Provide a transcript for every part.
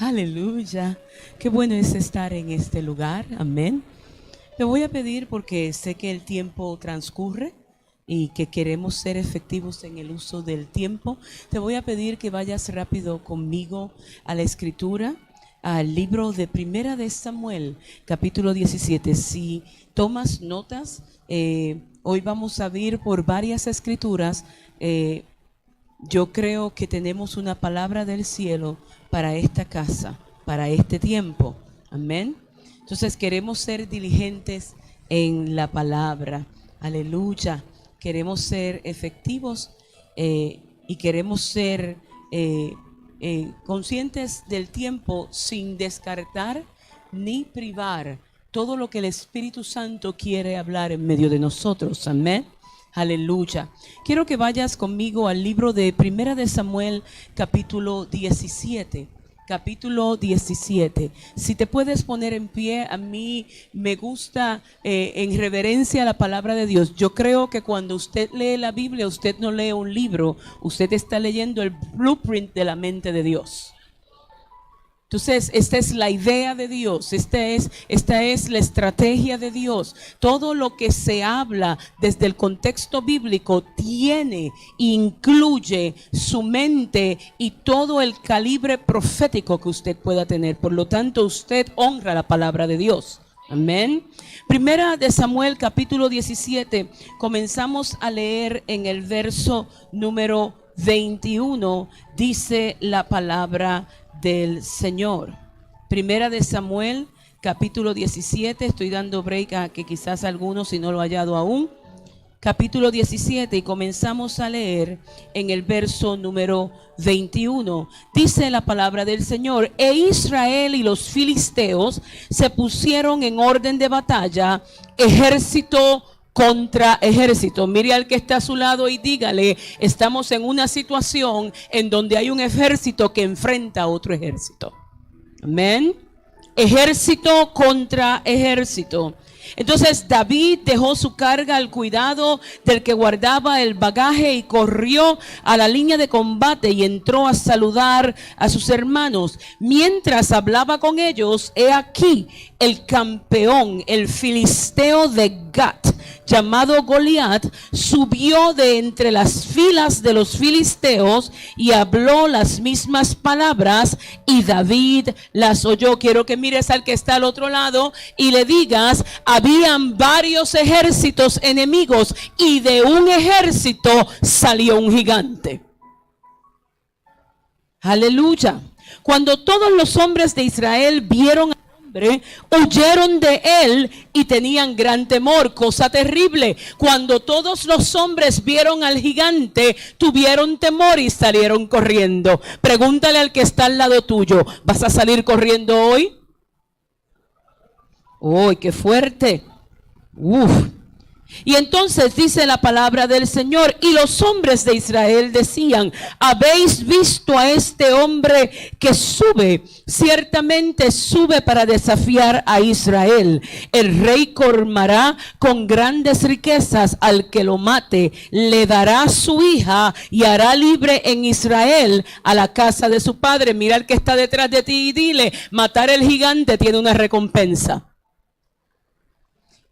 Aleluya. Qué bueno es estar en este lugar. Amén. Te voy a pedir, porque sé que el tiempo transcurre y que queremos ser efectivos en el uso del tiempo, te voy a pedir que vayas rápido conmigo a la escritura, al libro de Primera de Samuel, capítulo 17. Si tomas notas, hoy vamos a ir por varias escrituras. Yo creo que tenemos una palabra del cielo para esta casa, para este tiempo. Amén. Entonces queremos ser diligentes en la palabra. Aleluya. Queremos ser efectivos y queremos ser conscientes del tiempo sin descartar ni privar todo lo que el Espíritu Santo quiere hablar en medio de nosotros. Amén. Aleluya. Quiero que vayas conmigo al libro de Primera de Samuel, capítulo 17. Capítulo 17. Si te puedes poner en pie, a mí me gusta en reverencia a la palabra de Dios. Yo creo que cuando usted lee la Biblia, usted no lee un libro, usted está leyendo el blueprint de la mente de Dios. Entonces, esta es la idea de Dios, esta es la estrategia de Dios. Todo lo que se habla desde el contexto bíblico incluye su mente y todo el calibre profético que usted pueda tener. Por lo tanto, usted honra la palabra de Dios. Amén. Primera de Samuel, capítulo 17, comenzamos a leer en el verso número 21, dice la palabra del Señor. Primera de Samuel, capítulo 17, estoy dando break a que quizás algunos, si no lo ha hallado aún, capítulo 17, y comenzamos a leer en el verso número 21. Dice la palabra del Señor: e Israel y los filisteos se pusieron en orden de batalla, ejército contra ejército. Mire al que está a su lado y dígale: estamos en una situación en donde hay un ejército que enfrenta a otro ejército. Amén. Ejército contra ejército. Entonces David dejó su carga al cuidado del que guardaba el bagaje y corrió a la línea de combate y entró a saludar a sus hermanos. Mientras hablaba con ellos, he aquí el campeón, el filisteo de Gat, llamado Goliat, subió de entre las filas de los filisteos y habló las mismas palabras, y David las oyó. Quiero que mires al que está al otro lado y le digas: habían varios ejércitos enemigos y de un ejército salió un gigante. Aleluya. Cuando todos los hombres de Israel vieron huyeron de él y tenían gran temor. Cosa terrible. Cuando todos los hombres vieron al gigante, tuvieron temor y salieron corriendo. Pregúntale al que está al lado tuyo: ¿vas a salir corriendo hoy? ¡Uy, qué fuerte! ¡Uf! Y entonces dice la palabra del Señor: y los hombres de Israel decían: ¿habéis visto a este hombre que sube? Ciertamente sube para desafiar a Israel. El rey colmará con grandes riquezas al que lo mate, le dará su hija y hará libre en Israel a la casa de su padre. Mira al que está detrás de ti y dile: matar el gigante tiene una recompensa.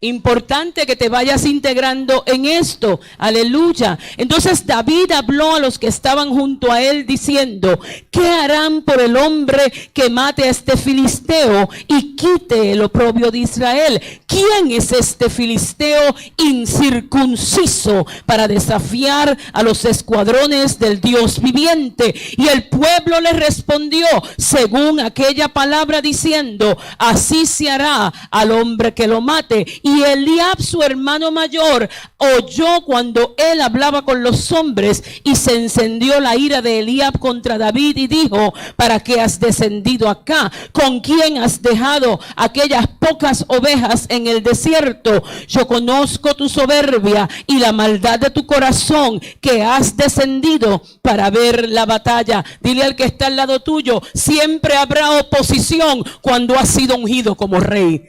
Importante que te vayas integrando en esto. Aleluya. Entonces David habló a los que estaban junto a él diciendo: ¿qué harán por el hombre que mate a este filisteo y quite el oprobio de Israel? ¿Quién es este filisteo incircunciso para desafiar a los escuadrones del Dios viviente? Y el pueblo le respondió según aquella palabra diciendo: así se hará al hombre que lo mate. Y Eliab, su hermano mayor, oyó cuando él hablaba con los hombres, y se encendió la ira de Eliab contra David y dijo: ¿para qué has descendido acá? ¿Con quién has dejado aquellas pocas ovejas en el desierto? Yo conozco tu soberbia y la maldad de tu corazón, que has descendido para ver la batalla. Dile al que está al lado tuyo: siempre habrá oposición cuando has sido ungido como rey.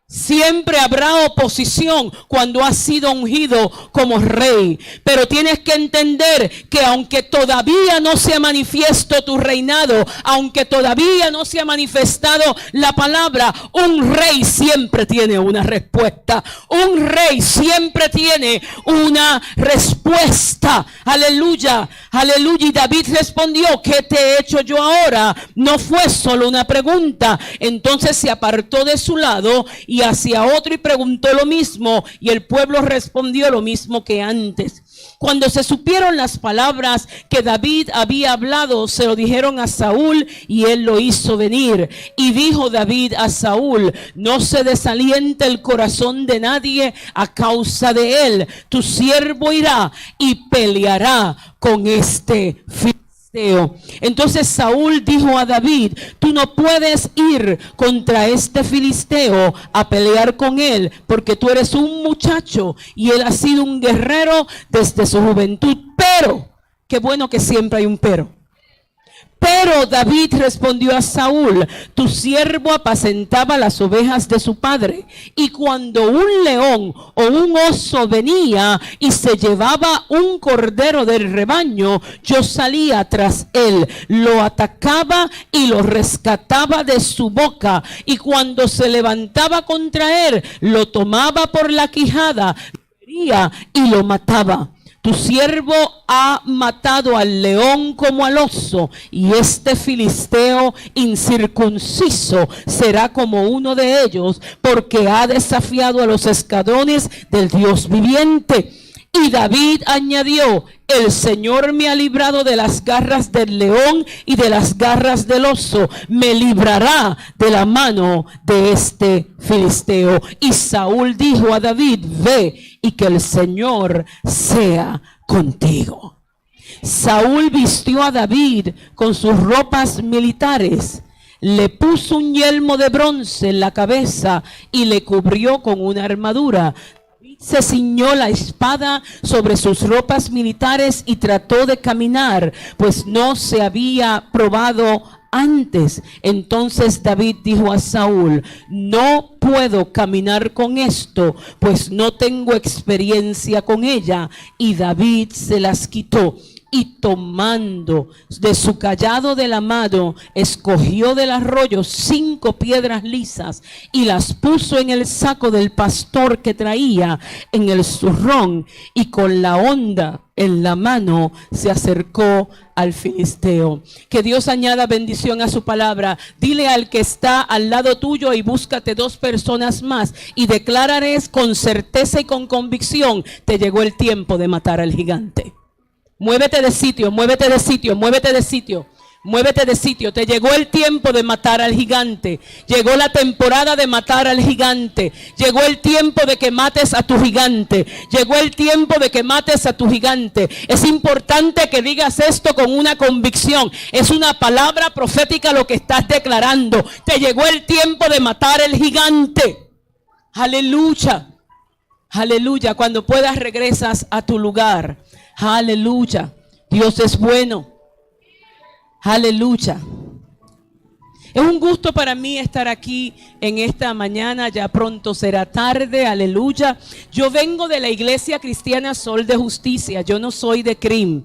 Siempre habrá oposición cuando has sido ungido como rey. Pero tienes que entender que aunque todavía no se ha manifiesto tu reinado, aunque todavía no se ha manifestado la palabra, un rey siempre tiene una respuesta. Un rey siempre tiene una respuesta. Aleluya, aleluya. Y David respondió: ¿qué te he hecho yo ahora? No fue solo una pregunta. Entonces se apartó de su lado y hacia otro y preguntó lo mismo, y el pueblo respondió lo mismo que antes. Cuando se supieron las palabras que David había hablado, se lo dijeron a Saúl, y él lo hizo venir. Y dijo David a Saúl: no se desaliente el corazón de nadie a causa de él. Tu siervo irá y peleará con este filisteo. Entonces Saúl dijo a David: tú no puedes ir contra este filisteo a pelear con él, porque tú eres un muchacho y él ha sido un guerrero desde su juventud. Pero, qué bueno que siempre hay un pero. Pero David respondió a Saúl: tu siervo apacentaba las ovejas de su padre, y cuando un león o un oso venía y se llevaba un cordero del rebaño, yo salía tras él, lo atacaba y lo rescataba de su boca, y cuando se levantaba contra él, lo tomaba por la quijada, lo hería y lo mataba. Tu siervo ha matado al león como al oso, y este filisteo incircunciso será como uno de ellos, porque ha desafiado a los escuadrones del Dios viviente. Y David añadió: el Señor me ha librado de las garras del león y de las garras del oso. Me librará de la mano de este filisteo. Y Saúl dijo a David: ve, y que el Señor sea contigo. Saúl vistió a David con sus ropas militares, le puso un yelmo de bronce en la cabeza y le cubrió con una armadura. Se ciñó la espada sobre sus ropas militares y trató de caminar, pues no se había probado antes. Entonces David dijo a Saúl: no puedo caminar con esto, pues no tengo experiencia con ella. Y David se las quitó, y tomando de su cayado de la mano, escogió del arroyo 5 piedras lisas y las puso en el saco del pastor que traía en el zurrón, y con la honda en la mano se acercó al filisteo. Que Dios añada bendición a su palabra. Dile al que está al lado tuyo: y búscate 2 personas más, y declararéis con certeza y con convicción: te llegó el tiempo de matar al gigante. Muévete de sitio, muévete de sitio, muévete de sitio, muévete de sitio. Te llegó el tiempo de matar al gigante. Llegó la temporada de matar al gigante. Llegó el tiempo de que mates a tu gigante. Llegó el tiempo de que mates a tu gigante. Es importante que digas esto con una convicción. Es una palabra profética lo que estás declarando. Te llegó el tiempo de matar al gigante. Aleluya. Aleluya. Cuando puedas, regresas a tu lugar. Aleluya. Dios es bueno. Aleluya. Es un gusto para mí estar aquí en esta mañana. Ya pronto será tarde. Aleluya. Yo vengo de la Iglesia Cristiana Sol de Justicia. Yo no soy de CRIM.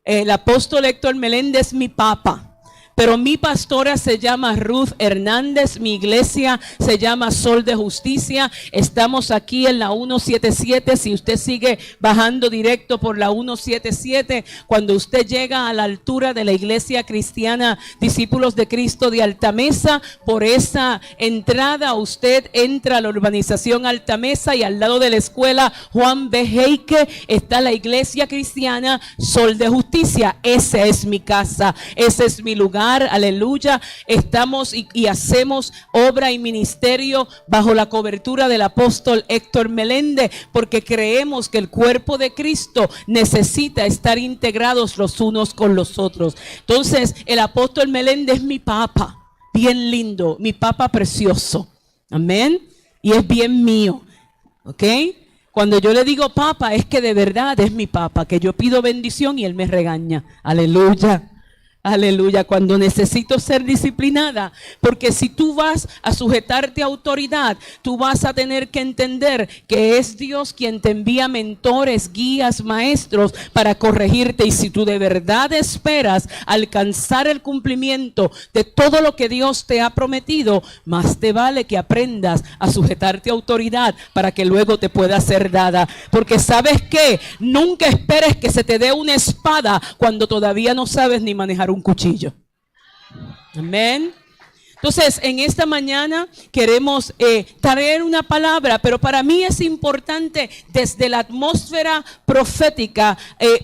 El apóstol Héctor Meléndez es mi papa. Pero mi pastora se llama Ruth Hernández, mi iglesia se llama Sol de Justicia. Estamos aquí en la 177. Si usted sigue bajando directo por la 177, cuando usted llega a la altura de la Iglesia Cristiana Discípulos de Cristo de Altamesa, por esa entrada usted entra a la urbanización Altamesa, y al lado de la escuela Juan B. Heike está la Iglesia Cristiana Sol de Justicia. Esa es mi casa, ese es mi lugar. Aleluya. Estamos y hacemos obra y ministerio bajo la cobertura del apóstol Héctor Meléndez, porque creemos que el cuerpo de Cristo necesita estar integrados los unos con los otros. Entonces, el apóstol Meléndez es mi papa, bien lindo, mi papa precioso. Amén. Y es bien mío. ¿Ok? Cuando yo le digo papa, es que de verdad es mi papa, que yo pido bendición y él me regaña. Aleluya. Aleluya, cuando necesito ser disciplinada, porque si tú vas a sujetarte a autoridad, tú vas a tener que entender que es Dios quien te envía mentores, guías, maestros para corregirte. Y si tú de verdad esperas alcanzar el cumplimiento de todo lo que Dios te ha prometido, más te vale que aprendas a sujetarte a autoridad para que luego te pueda ser dada. Porque ¿sabes qué? Nunca esperes que se te dé una espada cuando todavía no sabes ni manejar un cuchillo. Amén. Entonces, en esta mañana queremos traer una palabra, pero para mí es importante desde la atmósfera profética,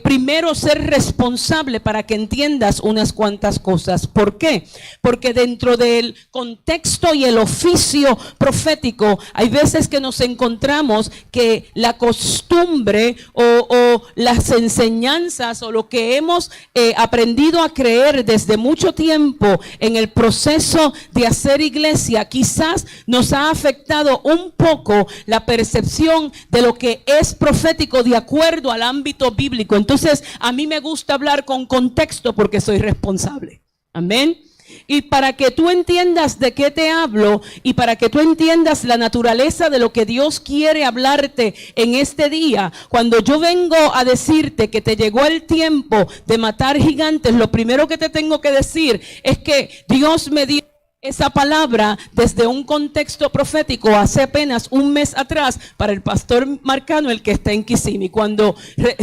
primero ser responsable para que entiendas unas cuantas cosas. ¿Por qué? Porque dentro del contexto y el oficio profético, hay veces que nos encontramos que la costumbre o las enseñanzas o lo que hemos aprendido a creer desde mucho tiempo en el proceso de hacer iglesia, quizás nos ha afectado un poco la percepción de lo que es profético de acuerdo al ámbito bíblico. Entonces, a mí me gusta hablar con contexto porque soy responsable. Amén. Y para que tú entiendas de qué te hablo y para que tú entiendas la naturaleza de lo que Dios quiere hablarte en este día, cuando yo vengo a decirte que te llegó el tiempo de matar gigantes, lo primero que te tengo que decir es que Dios me dio esa palabra desde un contexto profético hace apenas un mes atrás para el pastor Marcano, el que está en Kissimmee. Cuando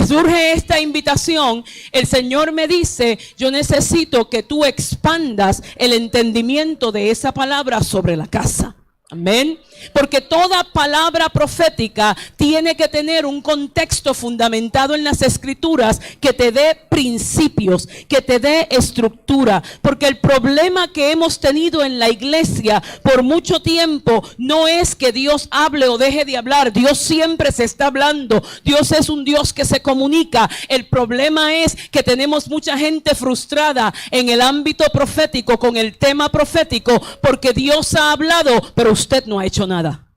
surge esta invitación, el Señor me dice: yo necesito que tú expandas el entendimiento de esa palabra sobre la casa. Amén. Porque toda palabra profética tiene que tener un contexto fundamentado en las escrituras que te dé principios, que te dé estructura. Porque el problema que hemos tenido en la iglesia por mucho tiempo no es que Dios hable o deje de hablar. Dios siempre se está hablando. Dios es un Dios que se comunica. El problema es que tenemos mucha gente frustrada en el ámbito profético con el tema profético, porque Dios ha hablado, pero usted no ha hecho nada.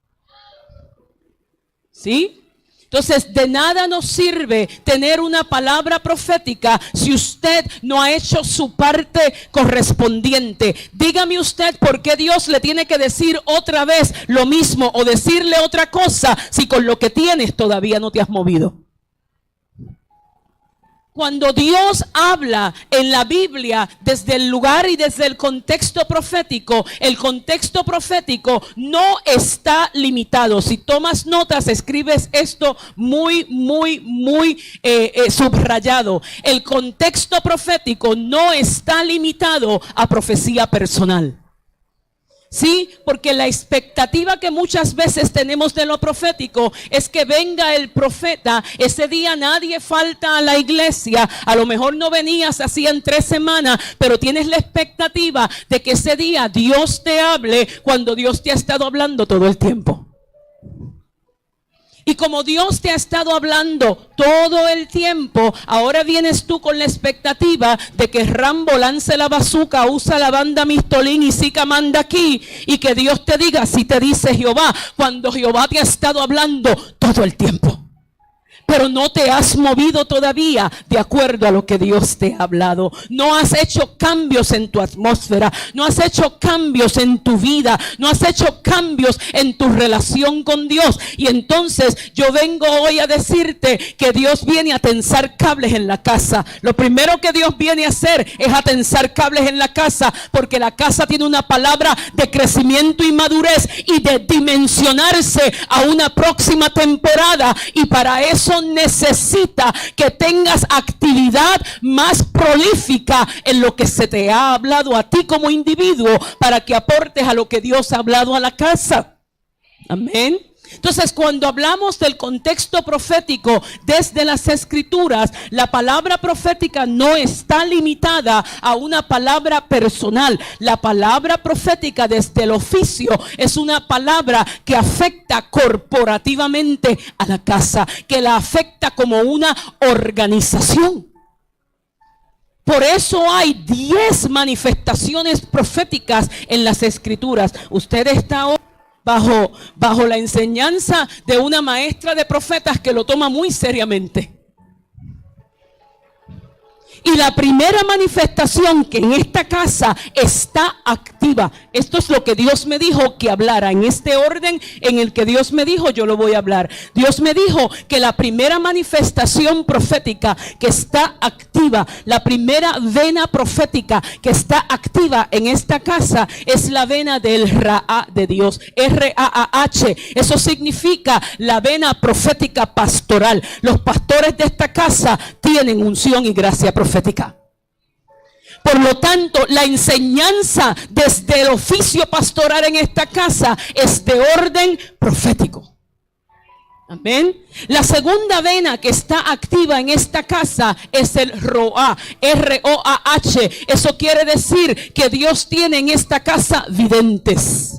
¿Sí? Entonces, de nada nos sirve tener una palabra profética si usted no ha hecho su parte correspondiente. Dígame usted por qué Dios le tiene que decir otra vez lo mismo o decirle otra cosa si con lo que tienes todavía no te has movido. Cuando Dios habla en la Biblia desde el lugar y desde el contexto profético, el contexto profético no está limitado. Si tomas notas, escribes esto muy subrayado. El contexto profético no está limitado a profecía personal. Sí, porque la expectativa que muchas veces tenemos de lo profético es que venga el profeta. Ese día nadie falta a la iglesia. A lo mejor no venías así en 3 semanas, pero tienes la expectativa de que ese día Dios te hable cuando Dios te ha estado hablando todo el tiempo. Y como Dios te ha estado hablando todo el tiempo, ahora vienes tú con la expectativa de que Rambo lance la bazooka, usa la banda Mistolín y Zika manda aquí, y que Dios te diga: si te dice Jehová, cuando Jehová te ha estado hablando todo el tiempo. Pero no te has movido todavía de acuerdo a lo que Dios te ha hablado. No has hecho cambios en tu atmósfera. No has hecho cambios en tu vida. No has hecho cambios en tu relación con Dios. Y entonces yo vengo hoy a decirte que Dios viene a tensar cables en la casa. Lo primero que Dios viene a hacer es a tensar cables en la casa, porque la casa tiene una palabra de crecimiento y madurez y de dimensionarse a una próxima temporada. Y para eso necesita que tengas actividad más prolífica en lo que se te ha hablado a ti como individuo, para que aportes a lo que Dios ha hablado a la casa. Amén. Entonces, cuando hablamos del contexto profético desde las escrituras, la palabra profética no está limitada a una palabra personal. La palabra profética desde el oficio es una palabra que afecta corporativamente a la casa, que la afecta como una organización. Por eso hay 10 manifestaciones proféticas en las escrituras. Usted está hoy bajo la enseñanza de una maestra de profetas que lo toma muy seriamente. Y la primera manifestación que en esta casa está activa. Esto es lo que Dios me dijo que hablara. En este orden en el que Dios me dijo, yo lo voy a hablar. Dios me dijo que la primera manifestación profética que está activa, la primera vena profética que está activa en esta casa es la vena del Ra de Dios. R-A-A-H. Eso significa la vena profética pastoral. Los pastores de esta casa tienen unción y gracia profética. Por lo tanto, la enseñanza desde el oficio pastoral en esta casa es de orden profético. Amén. La segunda vena que está activa en esta casa es el Roa, R-O-A-H. Eso quiere decir que Dios tiene en esta casa videntes.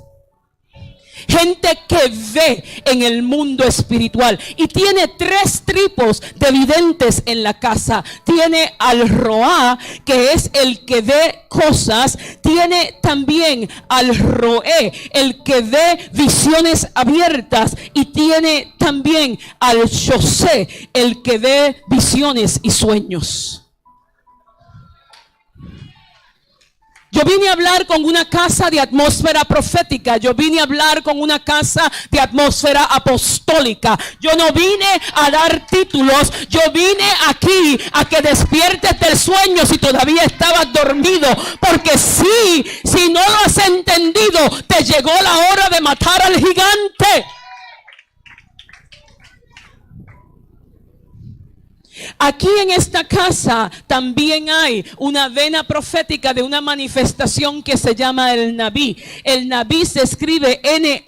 Gente que ve en el mundo espiritual. Y tiene 3 tipos de videntes en la casa. Tiene al Roá, que es el que ve cosas. Tiene también al Roé, el que ve visiones abiertas. Y tiene también al José, el que ve visiones y sueños. Yo vine a hablar con una casa de atmósfera profética. Yo vine a hablar con una casa de atmósfera apostólica. Yo no vine a dar títulos. Yo vine aquí a que despiertes del sueño si todavía estabas dormido. Porque si no lo has entendido, te llegó la hora de matar al gigante. Aquí en esta casa también hay una vena profética de una manifestación que se llama el Nabí. El Nabí se escribe N-A-B-B-H-I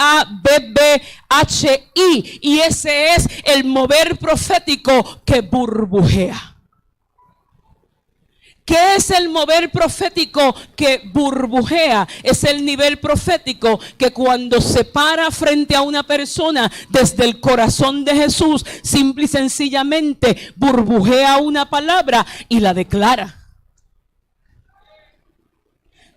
y ese es el mover profético que burbujea. ¿Qué es el mover profético que burbujea? Es el nivel profético que cuando se para frente a una persona desde el corazón de Jesús, simple y sencillamente burbujea una palabra y la declara.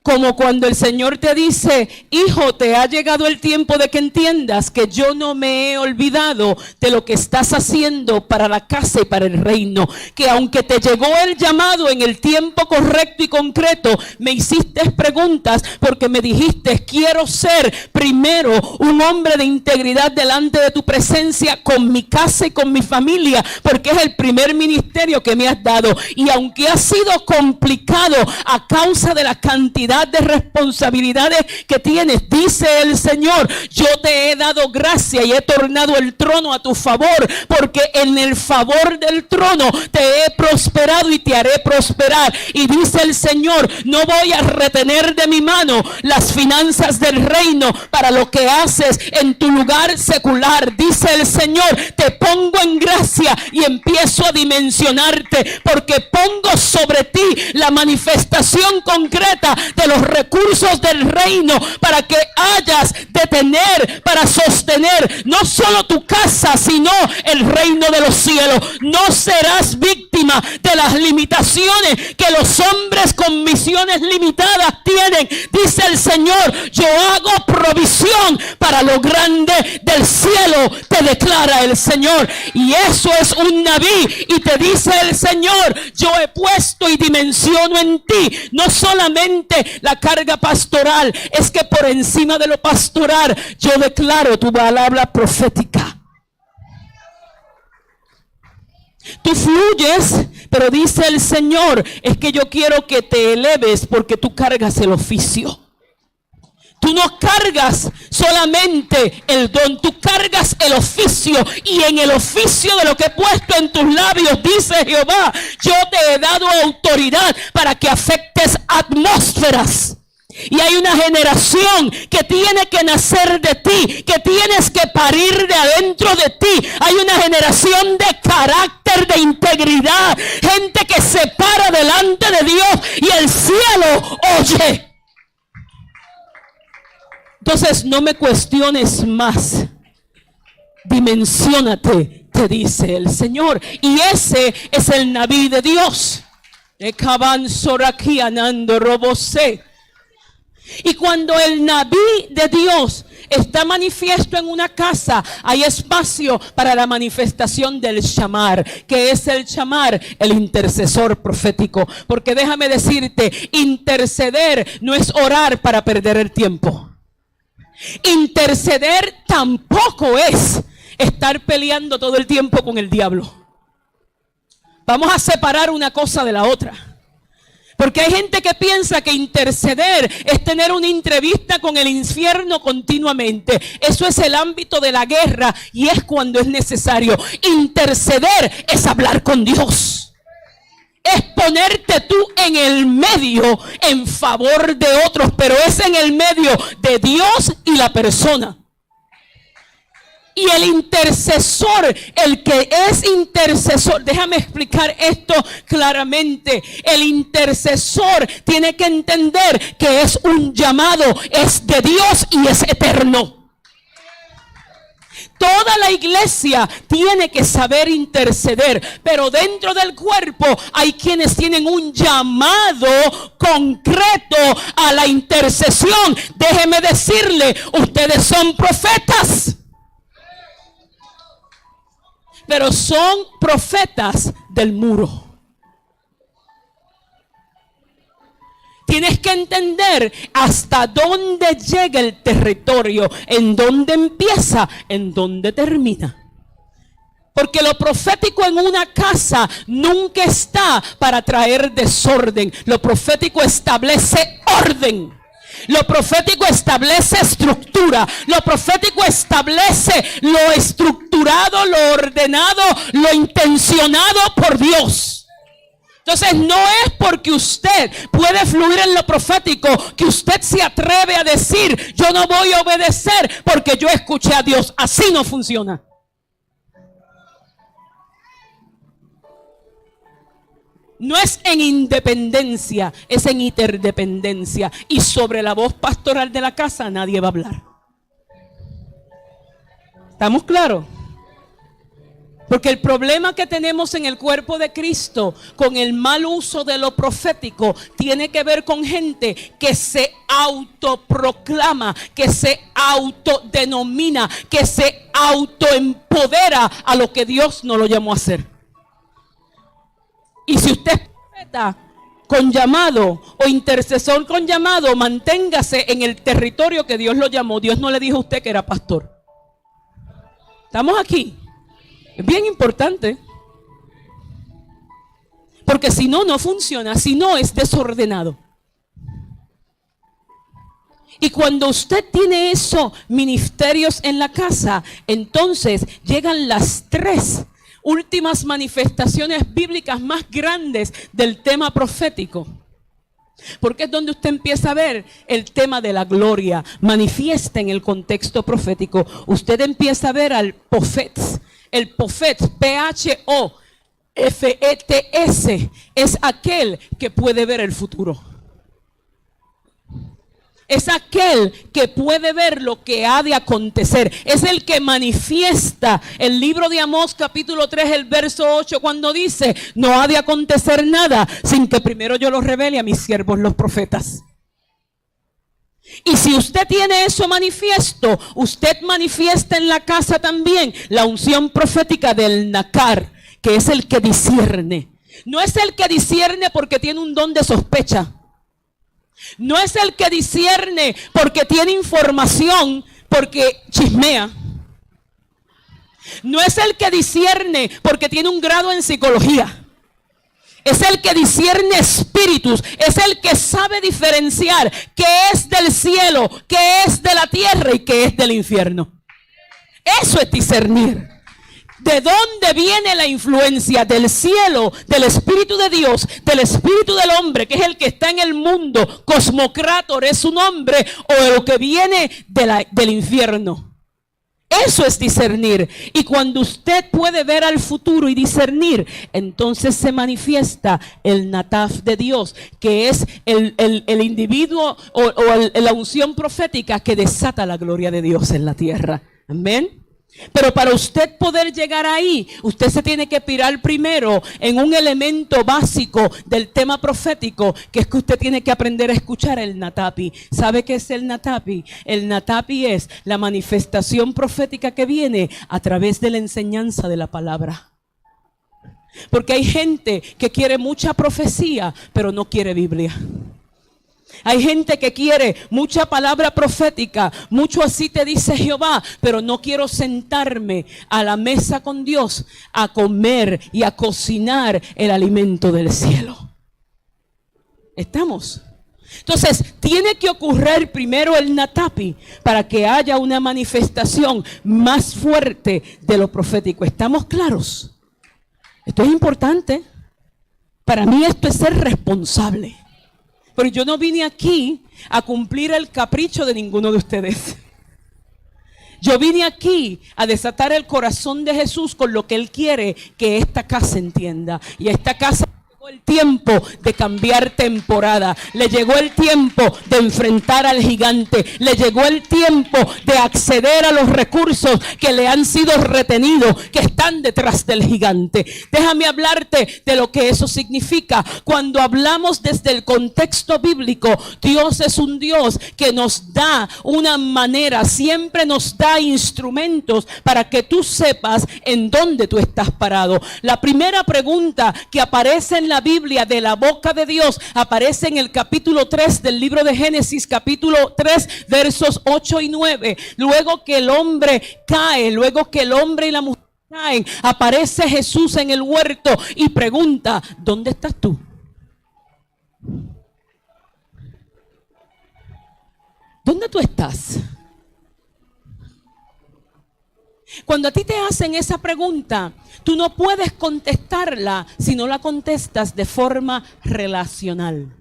Como cuando el Señor te dice: hijo, te ha llegado el tiempo de que entiendas que yo no me he olvidado de lo que estás haciendo para la casa y para el reino. Que aunque te llegó el llamado en el tiempo correcto y concreto, me hiciste preguntas porque me dijiste: quiero ser primero un hombre de integridad delante de tu presencia con mi casa y con mi familia, porque es el primer ministerio que me has dado. Y aunque ha sido complicado a causa de la cantidad de responsabilidades que tienes, dice el Señor, yo te he dado gracia y he tornado el trono a tu favor, porque en el favor del trono te he prosperado y te haré prosperar. Y dice el Señor: no voy a retener de mi mano las finanzas del reino para lo que haces en tu lugar secular. Dice el Señor: te pongo en gracia y empiezo a dimensionarte, porque pongo sobre ti la manifestación concreta de los recursos del reino para que hayas de tener para sostener no solo tu casa, sino el reino de los cielos. No serás víctima de las limitaciones que los hombres con misiones limitadas tienen. Dice el Señor: yo hago provisión para lo grande del cielo, te declara el Señor. Y eso es un Nabí. Y te dice el Señor: yo he puesto y dimensiono en ti no solamente la carga pastoral, es que por encima de lo pastoral yo declaro tu palabra profética. Tú fluyes, pero dice el Señor: es que yo quiero que te eleves porque tú cargas el oficio. Tú no cargas solamente el don, tú cargas el oficio. Y en el oficio de lo que he puesto en tus labios, dice Jehová, yo te he dado autoridad para que afectes atmósferas. Y hay una generación que tiene que nacer de ti, que tienes que parir de adentro de ti. Hay una generación de carácter, de integridad, gente que se para delante de Dios y el cielo oye. Entonces no me cuestiones más. Dimensiónate, te dice el Señor. Y ese es el Nabí de Dios. Y cuando el Nabí de Dios está manifiesto en una casa, hay espacio para la manifestación del shamar. ¿Qué es el shamar? El intercesor profético. Porque déjame decirte, interceder no es orar para perder el tiempo. Interceder tampoco es estar peleando todo el tiempo con el diablo. Vamos a separar una cosa de la otra. Porque hay gente que piensa que interceder es tener una entrevista con el infierno continuamente. Eso es el ámbito de la guerra y es cuando es necesario. Interceder es hablar con Dios. Es ponerte tú en el medio en favor de otros, pero es en el medio de Dios y la persona. Y el intercesor, el que es intercesor, déjame explicar esto claramente. El intercesor tiene que entender que es un llamado, es de Dios y es eterno. Toda la iglesia tiene que saber interceder, pero dentro del cuerpo hay quienes tienen un llamado concreto a la intercesión. Déjeme decirle, ustedes son profetas. Pero son profetas del muro. Tienes que entender hasta dónde llega el territorio, en dónde empieza, en dónde termina. Porque lo profético en una casa nunca está para traer desorden. Lo profético establece orden. Lo profético establece estructura. Lo profético establece lo estructurado, lo ordenado, lo intencionado por Dios. Entonces no es porque usted puede fluir en lo profético que usted se atreve a decir, yo no voy a obedecer porque yo escuché a Dios. Así no funciona. No es en independencia, es en interdependencia. Y sobre la voz pastoral de la casa nadie va a hablar. ¿Estamos claros? Porque el problema que tenemos en el cuerpo de Cristo con el mal uso de lo profético tiene que ver con gente que se autoproclama, que se autodenomina, que se autoempodera a lo que Dios no lo llamó a hacer. Y si usted es profeta con llamado o intercesor con llamado, manténgase en el territorio que Dios lo llamó. Dios no le dijo a usted que era pastor. ¿Estamos aquí? Es bien importante. Porque si no, no funciona. Si no, es desordenado. Y cuando usted tiene esos ministerios en la casa, entonces llegan las tres últimas manifestaciones bíblicas más grandes del tema profético. Porque es donde usted empieza a ver el tema de la gloria manifiesta en el contexto profético. Usted empieza a ver al profet. El profet, P-H-O-F-E-T-S, es aquel que puede ver el futuro. Es aquel que puede ver lo que ha de acontecer. Es el que manifiesta el libro de Amós capítulo 3, el verso 8, cuando dice, no ha de acontecer nada sin que primero yo lo revele a mis siervos los profetas. Y si usted tiene eso manifiesto, usted manifiesta en la casa también la unción profética del Nacar, que es el que discierne. No es el que discierne porque tiene un don de sospecha. No es el que discierne porque tiene información, porque chismea. No es el que discierne porque tiene un grado en psicología. Es el que discierne espíritus. Es el que sabe diferenciar qué es del cielo, qué es de la tierra y qué es del infierno. Eso es discernir. ¿De dónde viene la influencia? Del cielo, del Espíritu de Dios, del Espíritu del hombre, que es el que está en el mundo. Cosmocrátor es su nombre, o de lo que viene del infierno. Eso es discernir. Y cuando usted puede ver al futuro y discernir, entonces se manifiesta el nataf de Dios, que es el individuo o la unción profética que desata la gloria de Dios en la tierra. Amén. Pero para usted poder llegar ahí, usted se tiene que pirar primero en un elemento básico del tema profético, que es que usted tiene que aprender a escuchar el natapi. ¿Sabe qué es el natapi? El natapi es la manifestación profética que viene a través de la enseñanza de la palabra. Porque hay gente que quiere mucha profecía, pero no quiere Biblia. Hay gente que quiere mucha palabra profética, mucho así te dice Jehová, pero no quiero sentarme a la mesa con Dios a comer y a cocinar el alimento del cielo. ¿Estamos? Entonces, tiene que ocurrir primero el natapi para que haya una manifestación más fuerte de lo profético. ¿Estamos claros? Esto es importante. Para mí esto es ser responsable. Pero yo no vine aquí a cumplir el capricho de ninguno de ustedes. Yo vine aquí a desatar el corazón de Jesús con lo que Él quiere que esta casa entienda. Y a esta casa le llegó el tiempo de cambiar temporada. Le llegó el tiempo de enfrentar al gigante. Le llegó el tiempo de acceder a los recursos que le han sido retenidos, que están detrás del gigante. Déjame hablarte de lo que eso significa. Cuando hablamos desde el contexto bíblico, Dios es un Dios que nos da una manera, siempre nos da instrumentos para que tú sepas en dónde tú estás parado. La primera pregunta que aparece en la Biblia de la boca de Dios aparece en el capítulo 3 del libro de Génesis, capítulo 3, versos 8 y 9. Luego que el hombre cae, luego que el hombre y la mujer caen, aparece Jesús en el huerto y pregunta: ¿dónde estás tú? ¿Dónde tú estás? Cuando a ti te hacen esa pregunta, tú no puedes contestarla si no la contestas de forma relacional.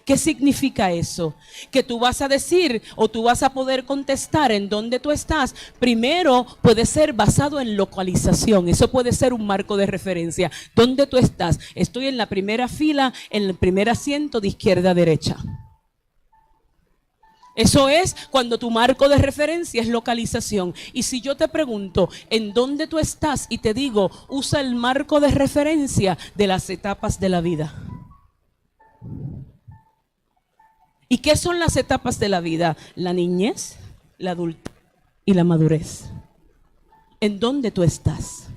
¿Qué significa eso? Que tú vas a decir o tú vas a poder contestar en dónde tú estás. Primero puede ser basado en localización. Eso puede ser un marco de referencia. ¿Dónde tú estás? Estoy en la primera fila, en el primer asiento de izquierda a derecha. Eso es cuando tu marco de referencia es localización. Y si yo te pregunto en dónde tú estás y te digo, usa el marco de referencia de las etapas de la vida. ¿Y qué son las etapas de la vida? La niñez, la adultez y la madurez. ¿En dónde tú estás?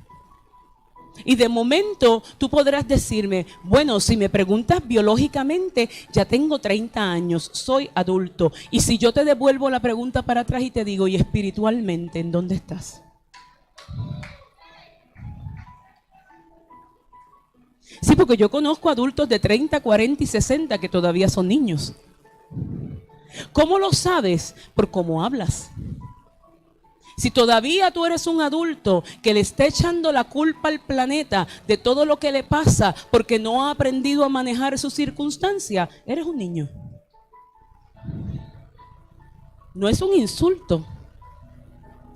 Y de momento tú podrás decirme, bueno, si me preguntas biológicamente, ya tengo 30 años, soy adulto. Y si yo te devuelvo la pregunta para atrás y te digo, ¿y espiritualmente en dónde estás? Sí, porque yo conozco adultos de 30, 40 y 60 que todavía son niños. ¿Cómo lo sabes? Por cómo hablas. Si todavía tú eres un adulto que le está echando la culpa al planeta de todo lo que le pasa porque no ha aprendido a manejar sus circunstancias, eres un niño. No es un insulto,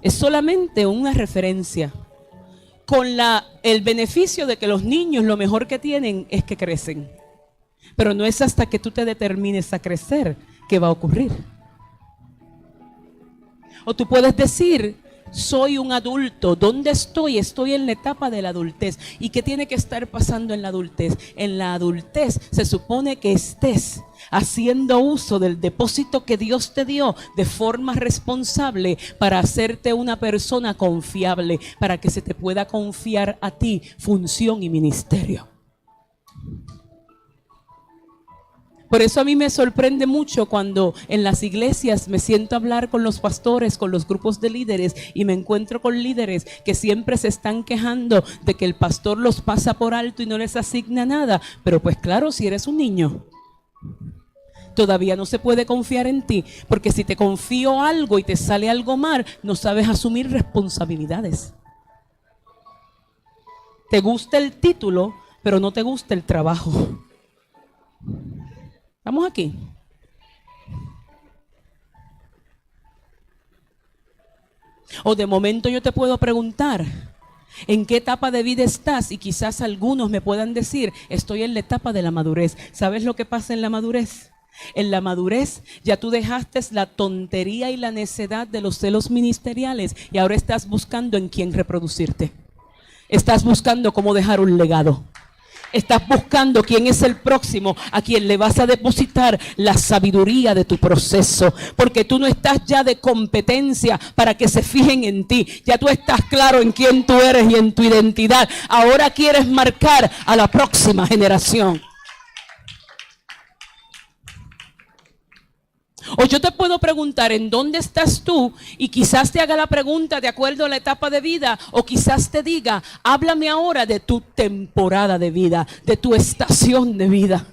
es solamente una referencia. Con el beneficio de que los niños lo mejor que tienen es que crecen. Pero no es hasta que tú te determines a crecer que va a ocurrir. O tú puedes decir, soy un adulto. ¿Dónde estoy? Estoy en la etapa de la adultez. ¿Y qué tiene que estar pasando en la adultez? En la adultez se supone que estés haciendo uso del depósito que Dios te dio de forma responsable para hacerte una persona confiable, para que se te pueda confiar a ti función y ministerio. Por eso a mí me sorprende mucho cuando en las iglesias me siento a hablar con los pastores, con los grupos de líderes, y me encuentro con líderes que siempre se están quejando de que el pastor los pasa por alto y no les asigna nada. Pero pues claro, si eres un niño, todavía no se puede confiar en ti, porque si te confío algo y te sale algo mal, no sabes asumir responsabilidades. Te gusta el título, pero no te gusta el trabajo. ¿Estamos aquí? O de momento yo te puedo preguntar, ¿en qué etapa de vida estás? Y quizás algunos me puedan decir, estoy en la etapa de la madurez. ¿Sabes lo que pasa en la madurez? En la madurez ya tú dejaste la tontería y la necedad de los celos ministeriales y ahora estás buscando en quién reproducirte. Estás buscando cómo dejar un legado. Estás buscando quién es el próximo a quien le vas a depositar la sabiduría de tu proceso. Porque tú no estás ya de competencia para que se fijen en ti. Ya tú estás claro en quién tú eres y en tu identidad. Ahora quieres marcar a la próxima generación. O yo te puedo preguntar en dónde estás tú y quizás te haga la pregunta de acuerdo a la etapa de vida, o quizás te diga, háblame ahora de tu temporada de vida, de tu estación de vida.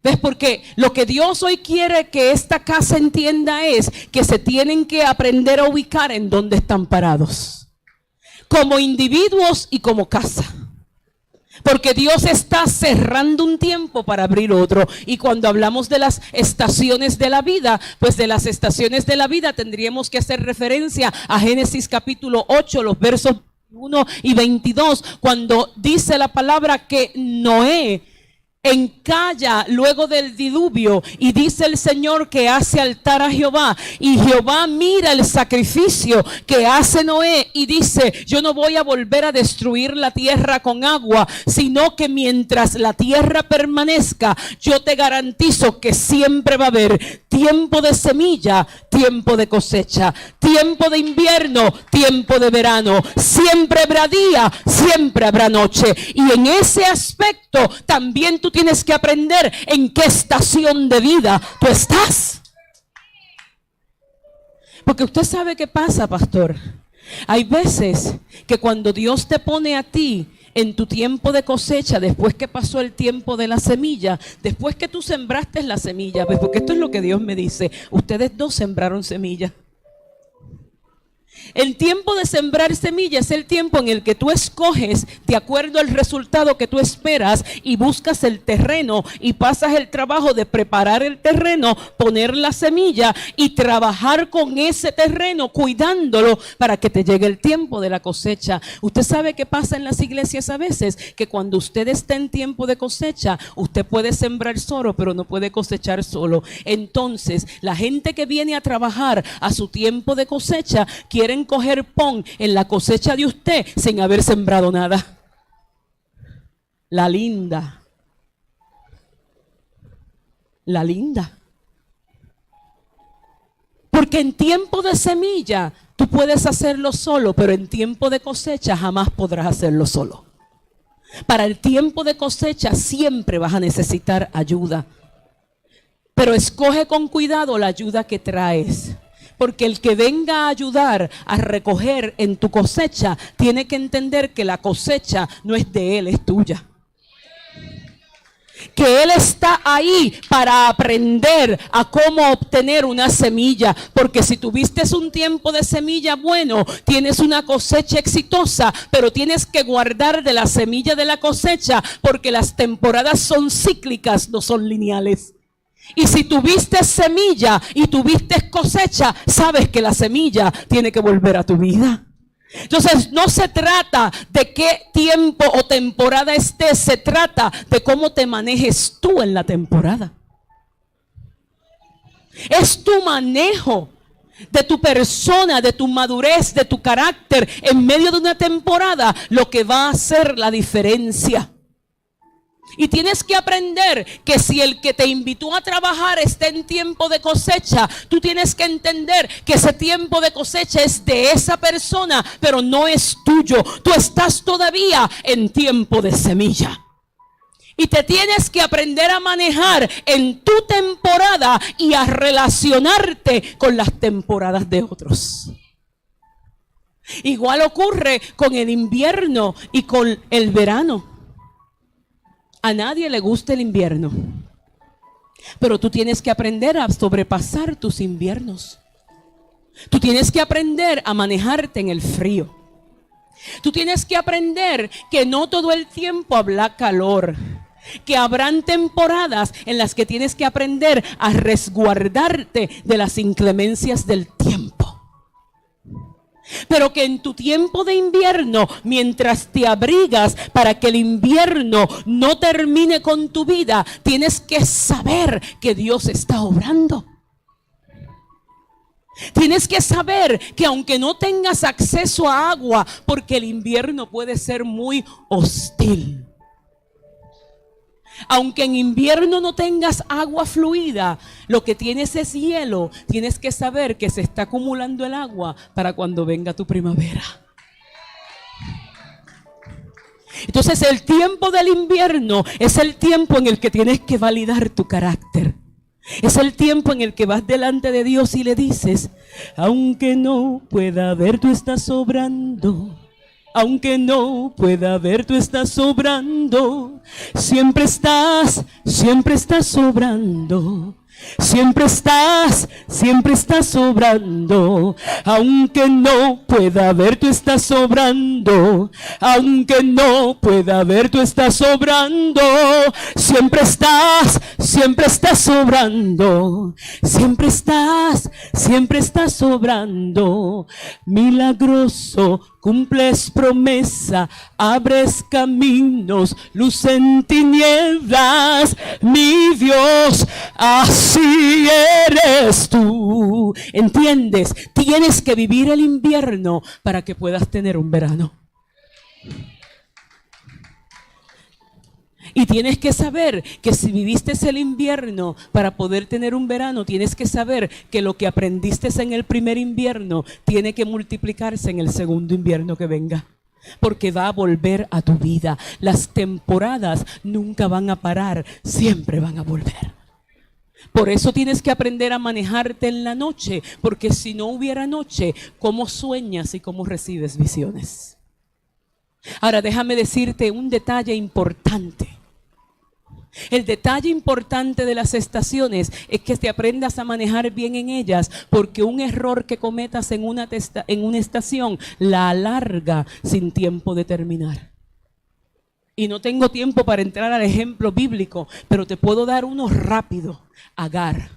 ¿Ves? Porque lo que Dios hoy quiere que esta casa entienda es que se tienen que aprender a ubicar en dónde están parados, como individuos y como casa. Porque Dios está cerrando un tiempo para abrir otro. Y cuando hablamos de las estaciones de la vida, pues de las estaciones de la vida tendríamos que hacer referencia a Génesis capítulo 8, los versos 1 y 22, cuando dice la palabra que Noé encalla luego del diluvio y dice el Señor que hace altar a Jehová, y Jehová mira el sacrificio que hace Noé y dice, yo no voy a volver a destruir la tierra con agua, sino que mientras la tierra permanezca, yo te garantizo que siempre va a haber tiempo de semilla, tiempo de cosecha, tiempo de invierno, tiempo de verano, siempre habrá día, siempre habrá noche. Y en ese aspecto también tú tienes que aprender en qué estación de vida tú estás. Porque usted sabe qué pasa, pastor. Hay veces que cuando Dios te pone a ti en tu tiempo de cosecha, después que pasó el tiempo de la semilla, después que tú sembraste la semilla, pues porque esto es lo que Dios me dice, ustedes dos sembraron semilla. El tiempo de sembrar semillas es el tiempo en el que tú escoges de acuerdo al resultado que tú esperas y buscas el terreno y pasas el trabajo de preparar el terreno, poner la semilla y trabajar con ese terreno, cuidándolo para que te llegue el tiempo de la cosecha. Usted sabe qué pasa en las iglesias a veces, que cuando usted está en tiempo de cosecha, usted puede sembrar solo, pero no puede cosechar solo. Entonces, la gente que viene a trabajar a su tiempo de cosecha, quieren coger pon en la cosecha de usted sin haber sembrado nada. La linda. Porque en tiempo de semilla tú puedes hacerlo solo, pero en tiempo de cosecha jamás podrás hacerlo solo. Para el tiempo de cosecha siempre vas a necesitar ayuda. Pero escoge con cuidado la ayuda que traes. Porque el que venga a ayudar a recoger en tu cosecha tiene que entender que la cosecha no es de él, es tuya. Que él está ahí para aprender a cómo obtener una semilla. Porque si tuviste un tiempo de semilla bueno, tienes una cosecha exitosa, pero tienes que guardar de la semilla de la cosecha, porque las temporadas son cíclicas, no son lineales. Y si tuviste semilla y tuviste cosecha, sabes que la semilla tiene que volver a tu vida. Entonces no se trata de qué tiempo o temporada estés, se trata de cómo te manejes tú en la temporada. Es tu manejo de tu persona, de tu madurez, de tu carácter en medio de una temporada lo que va a hacer la diferencia. Y tienes que aprender que si el que te invitó a trabajar está en tiempo de cosecha, tú tienes que entender que ese tiempo de cosecha es de esa persona, pero no es tuyo. Tú estás todavía en tiempo de semilla. Y te tienes que aprender a manejar en tu temporada y a relacionarte con las temporadas de otros. Igual ocurre con el invierno y con el verano. A nadie le gusta el invierno, pero tú tienes que aprender a sobrepasar tus inviernos. Tú tienes que aprender a manejarte en el frío. Tú tienes que aprender que no todo el tiempo habrá calor, que habrán temporadas en las que tienes que aprender a resguardarte de las inclemencias del tiempo. Pero que en tu tiempo de invierno, mientras te abrigas para que el invierno no termine con tu vida, tienes que saber que Dios está obrando. Tienes que saber que aunque no tengas acceso a agua, porque el invierno puede ser muy hostil. Aunque en invierno no tengas agua fluida, lo que tienes es hielo. Tienes que saber que se está acumulando el agua para cuando venga tu primavera. Entonces el tiempo del invierno es el tiempo en el que tienes que validar tu carácter. Es el tiempo en el que vas delante de Dios y le dices: aunque no pueda ver, tú estás sobrando. Aunque no pueda ver, tú estás sobrando. Siempre estás sobrando. Siempre estás sobrando. Aunque no pueda ver, tú estás sobrando. Aunque no pueda ver, tú estás sobrando. Siempre estás sobrando. Siempre estás sobrando. Milagroso, cumples promesa, abres caminos, luz en tinieblas, mi Dios, así eres tú. ¿Entiendes? Tienes que vivir el invierno para que puedas tener un verano. Y tienes que saber que si viviste el invierno para poder tener un verano, tienes que saber que lo que aprendiste en el primer invierno tiene que multiplicarse en el segundo invierno que venga. Porque va a volver a tu vida. Las temporadas nunca van a parar, siempre van a volver. Por eso tienes que aprender a manejarte en la noche, porque si no hubiera noche, ¿cómo sueñas y cómo recibes visiones? Ahora déjame decirte un detalle importante. El detalle importante de las estaciones es que te aprendas a manejar bien en ellas, porque un error que cometas en una estación la alarga sin tiempo de terminar. Y no tengo tiempo para entrar al ejemplo bíblico, pero te puedo dar uno rápido. Agar.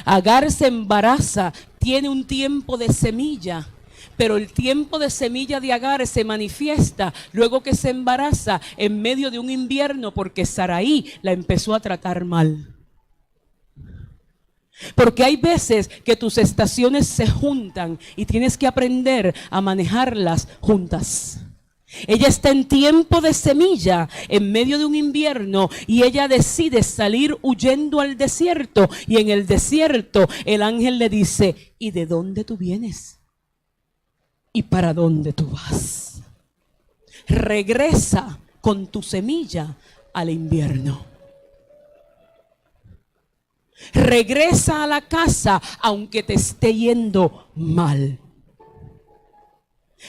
Agar se embaraza, tiene un tiempo de semilla. Pero el tiempo de semilla de Agar se manifiesta luego que se embaraza en medio de un invierno, porque Sarai la empezó a tratar mal. Porque hay veces que tus estaciones se juntan y tienes que aprender a manejarlas juntas. Ella está en tiempo de semilla en medio de un invierno y ella decide salir huyendo al desierto, y en el desierto el ángel le dice: ¿y de dónde tú vienes? ¿Y para dónde tú vas? Regresa con tu semilla al invierno. Regresa a la casa aunque te esté yendo mal.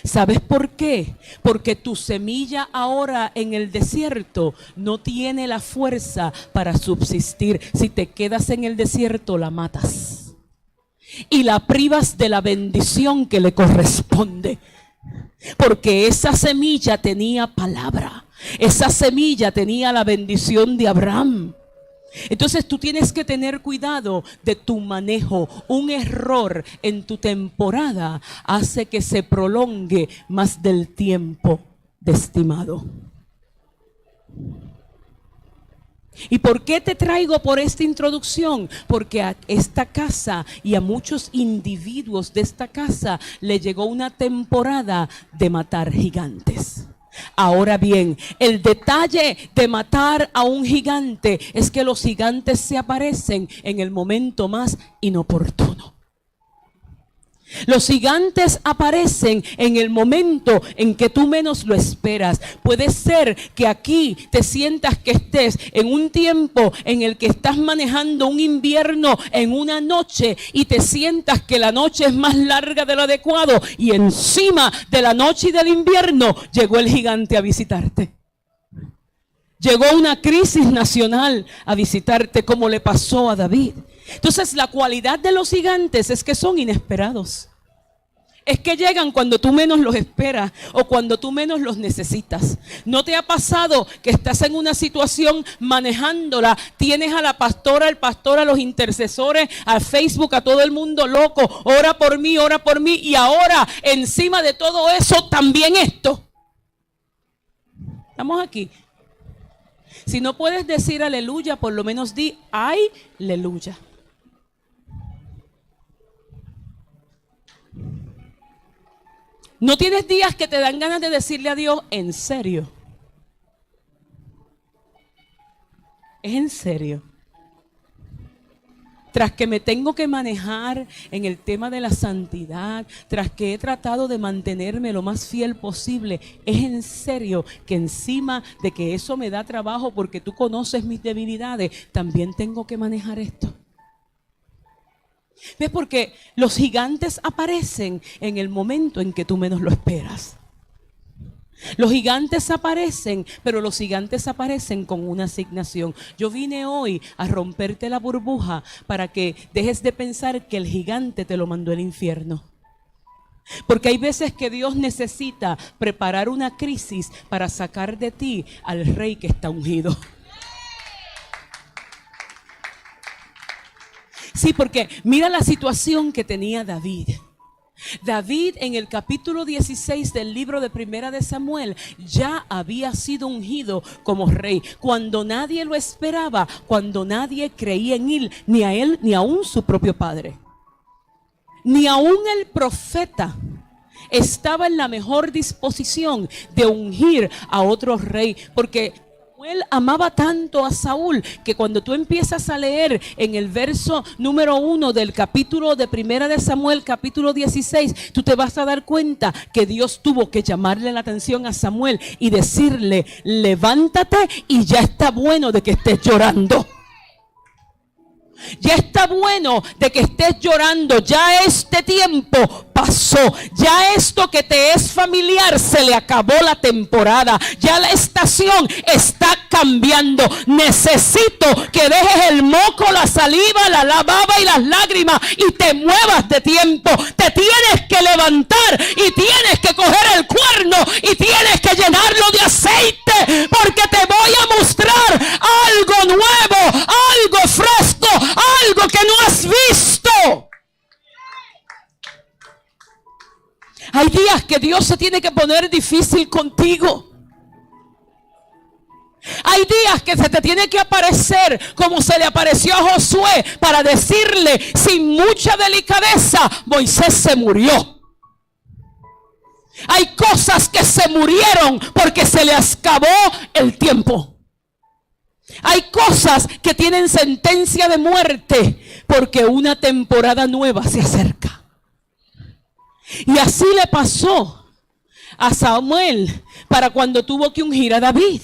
¿Sabes por qué? Porque tu semilla ahora en el desierto no tiene la fuerza para subsistir. Si te quedas en el desierto, la matas. Y la privas de la bendición que le corresponde. Porque esa semilla tenía palabra. Esa semilla tenía la bendición de Abraham. Entonces tú tienes que tener cuidado de tu manejo. Un error en tu temporada hace que se prolongue más del tiempo estimado. ¿Y por qué te traigo por esta introducción? Porque a esta casa y a muchos individuos de esta casa le llegó una temporada de matar gigantes. Ahora bien, el detalle de matar a un gigante es que los gigantes se aparecen en el momento más inoportuno. Los gigantes aparecen en el momento en que tú menos lo esperas. Puede ser que aquí te sientas que estés en un tiempo en el que estás manejando un invierno en una noche y te sientas que la noche es más larga de lo adecuado, y encima de la noche y del invierno llegó el gigante a visitarte. Llegó una crisis nacional a visitarte, como le pasó a David. Entonces la cualidad de los gigantes es que son inesperados. es que llegan cuando tú menos los esperas o cuando tú menos los necesitas. ¿No te ha pasado que estás en una situación manejándola? Tienes a la pastora, el pastor, a los intercesores, a Facebook, a todo el mundo loco. Ora por mí, y ahora encima de todo eso también esto. Estamos aquí. Si no puedes decir aleluya, por lo menos di ay, aleluya. ¿No tienes días que te dan ganas de decirle a Dios, en serio? Es en serio. Tras que me tengo que manejar en el tema de la santidad, tras que he tratado de mantenerme lo más fiel posible, es en serio que encima de que eso me da trabajo porque tú conoces mis debilidades, también tengo que manejar esto. ¿Ves? Porque los gigantes aparecen en el momento en que tú menos lo esperas. Los gigantes aparecen, pero los gigantes aparecen con una asignación. Yo vine hoy a romperte la burbuja para que dejes de pensar que el gigante te lo mandó el infierno. Porque hay veces que Dios necesita preparar una crisis para sacar de ti al rey que está ungido. Sí, porque mira la situación que tenía David. David en el capítulo 16 del libro de Primera de Samuel ya había sido ungido como rey. Cuando nadie lo esperaba, cuando nadie creía en él, ni aún su propio padre. Ni aún el profeta estaba en la mejor disposición de ungir a otro rey, porque Samuel amaba tanto a Saúl que cuando tú empiezas a leer en el verso número 1 del capítulo de Primera de Samuel, capítulo 16, tú te vas a dar cuenta que Dios tuvo que llamarle la atención a Samuel y decirle, levántate y ya está bueno de que estés llorando. Ya está bueno de que estés llorando. Ya este tiempo pasó. Ya esto que te es familiar se le acabó la temporada. Ya la estación está cambiando. Necesito que dejes el moco, la saliva, la baba y las lágrimas y te muevas de tiempo. Te tienes que levantar y tienes que coger el cuerno y tienes que llenarlo de aceite, porque te voy a mostrar algo nuevo, algo fresco, algo que no has visto. Hay días que Dios se tiene que poner difícil contigo. Hay días que se te tiene que aparecer como se le apareció a Josué para decirle sin mucha delicadeza, Moisés se murió. Hay cosas que se murieron porque se le acabó el tiempo. Hay cosas que tienen sentencia de muerte porque una temporada nueva se acerca. Y así le pasó a Samuel para cuando tuvo que ungir a David.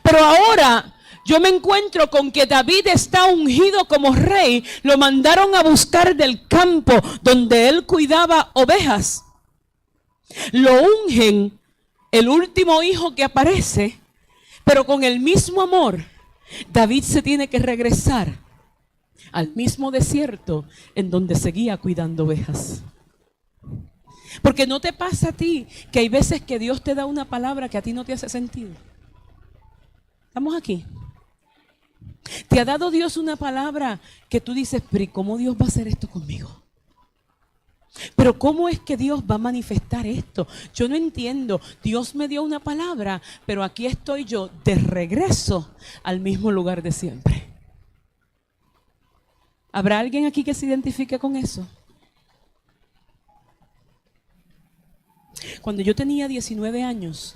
Pero ahora yo me encuentro con que David está ungido como rey. Lo mandaron a buscar del campo donde él cuidaba ovejas. Lo ungen, el último hijo que aparece, pero con el mismo amor. David se tiene que regresar al mismo desierto en donde seguía cuidando ovejas. Porque no te pasa a ti que hay veces que Dios te da una palabra que a ti no te hace sentido. Estamos aquí. Te ha dado Dios una palabra que tú dices, pero ¿y cómo Dios va a hacer esto conmigo? Pero ¿cómo es que Dios va a manifestar esto? Yo no entiendo. Dios me dio una palabra, pero aquí estoy yo de regreso al mismo lugar de siempre. ¿Habrá alguien aquí que se identifique con eso? Cuando yo tenía 19 años,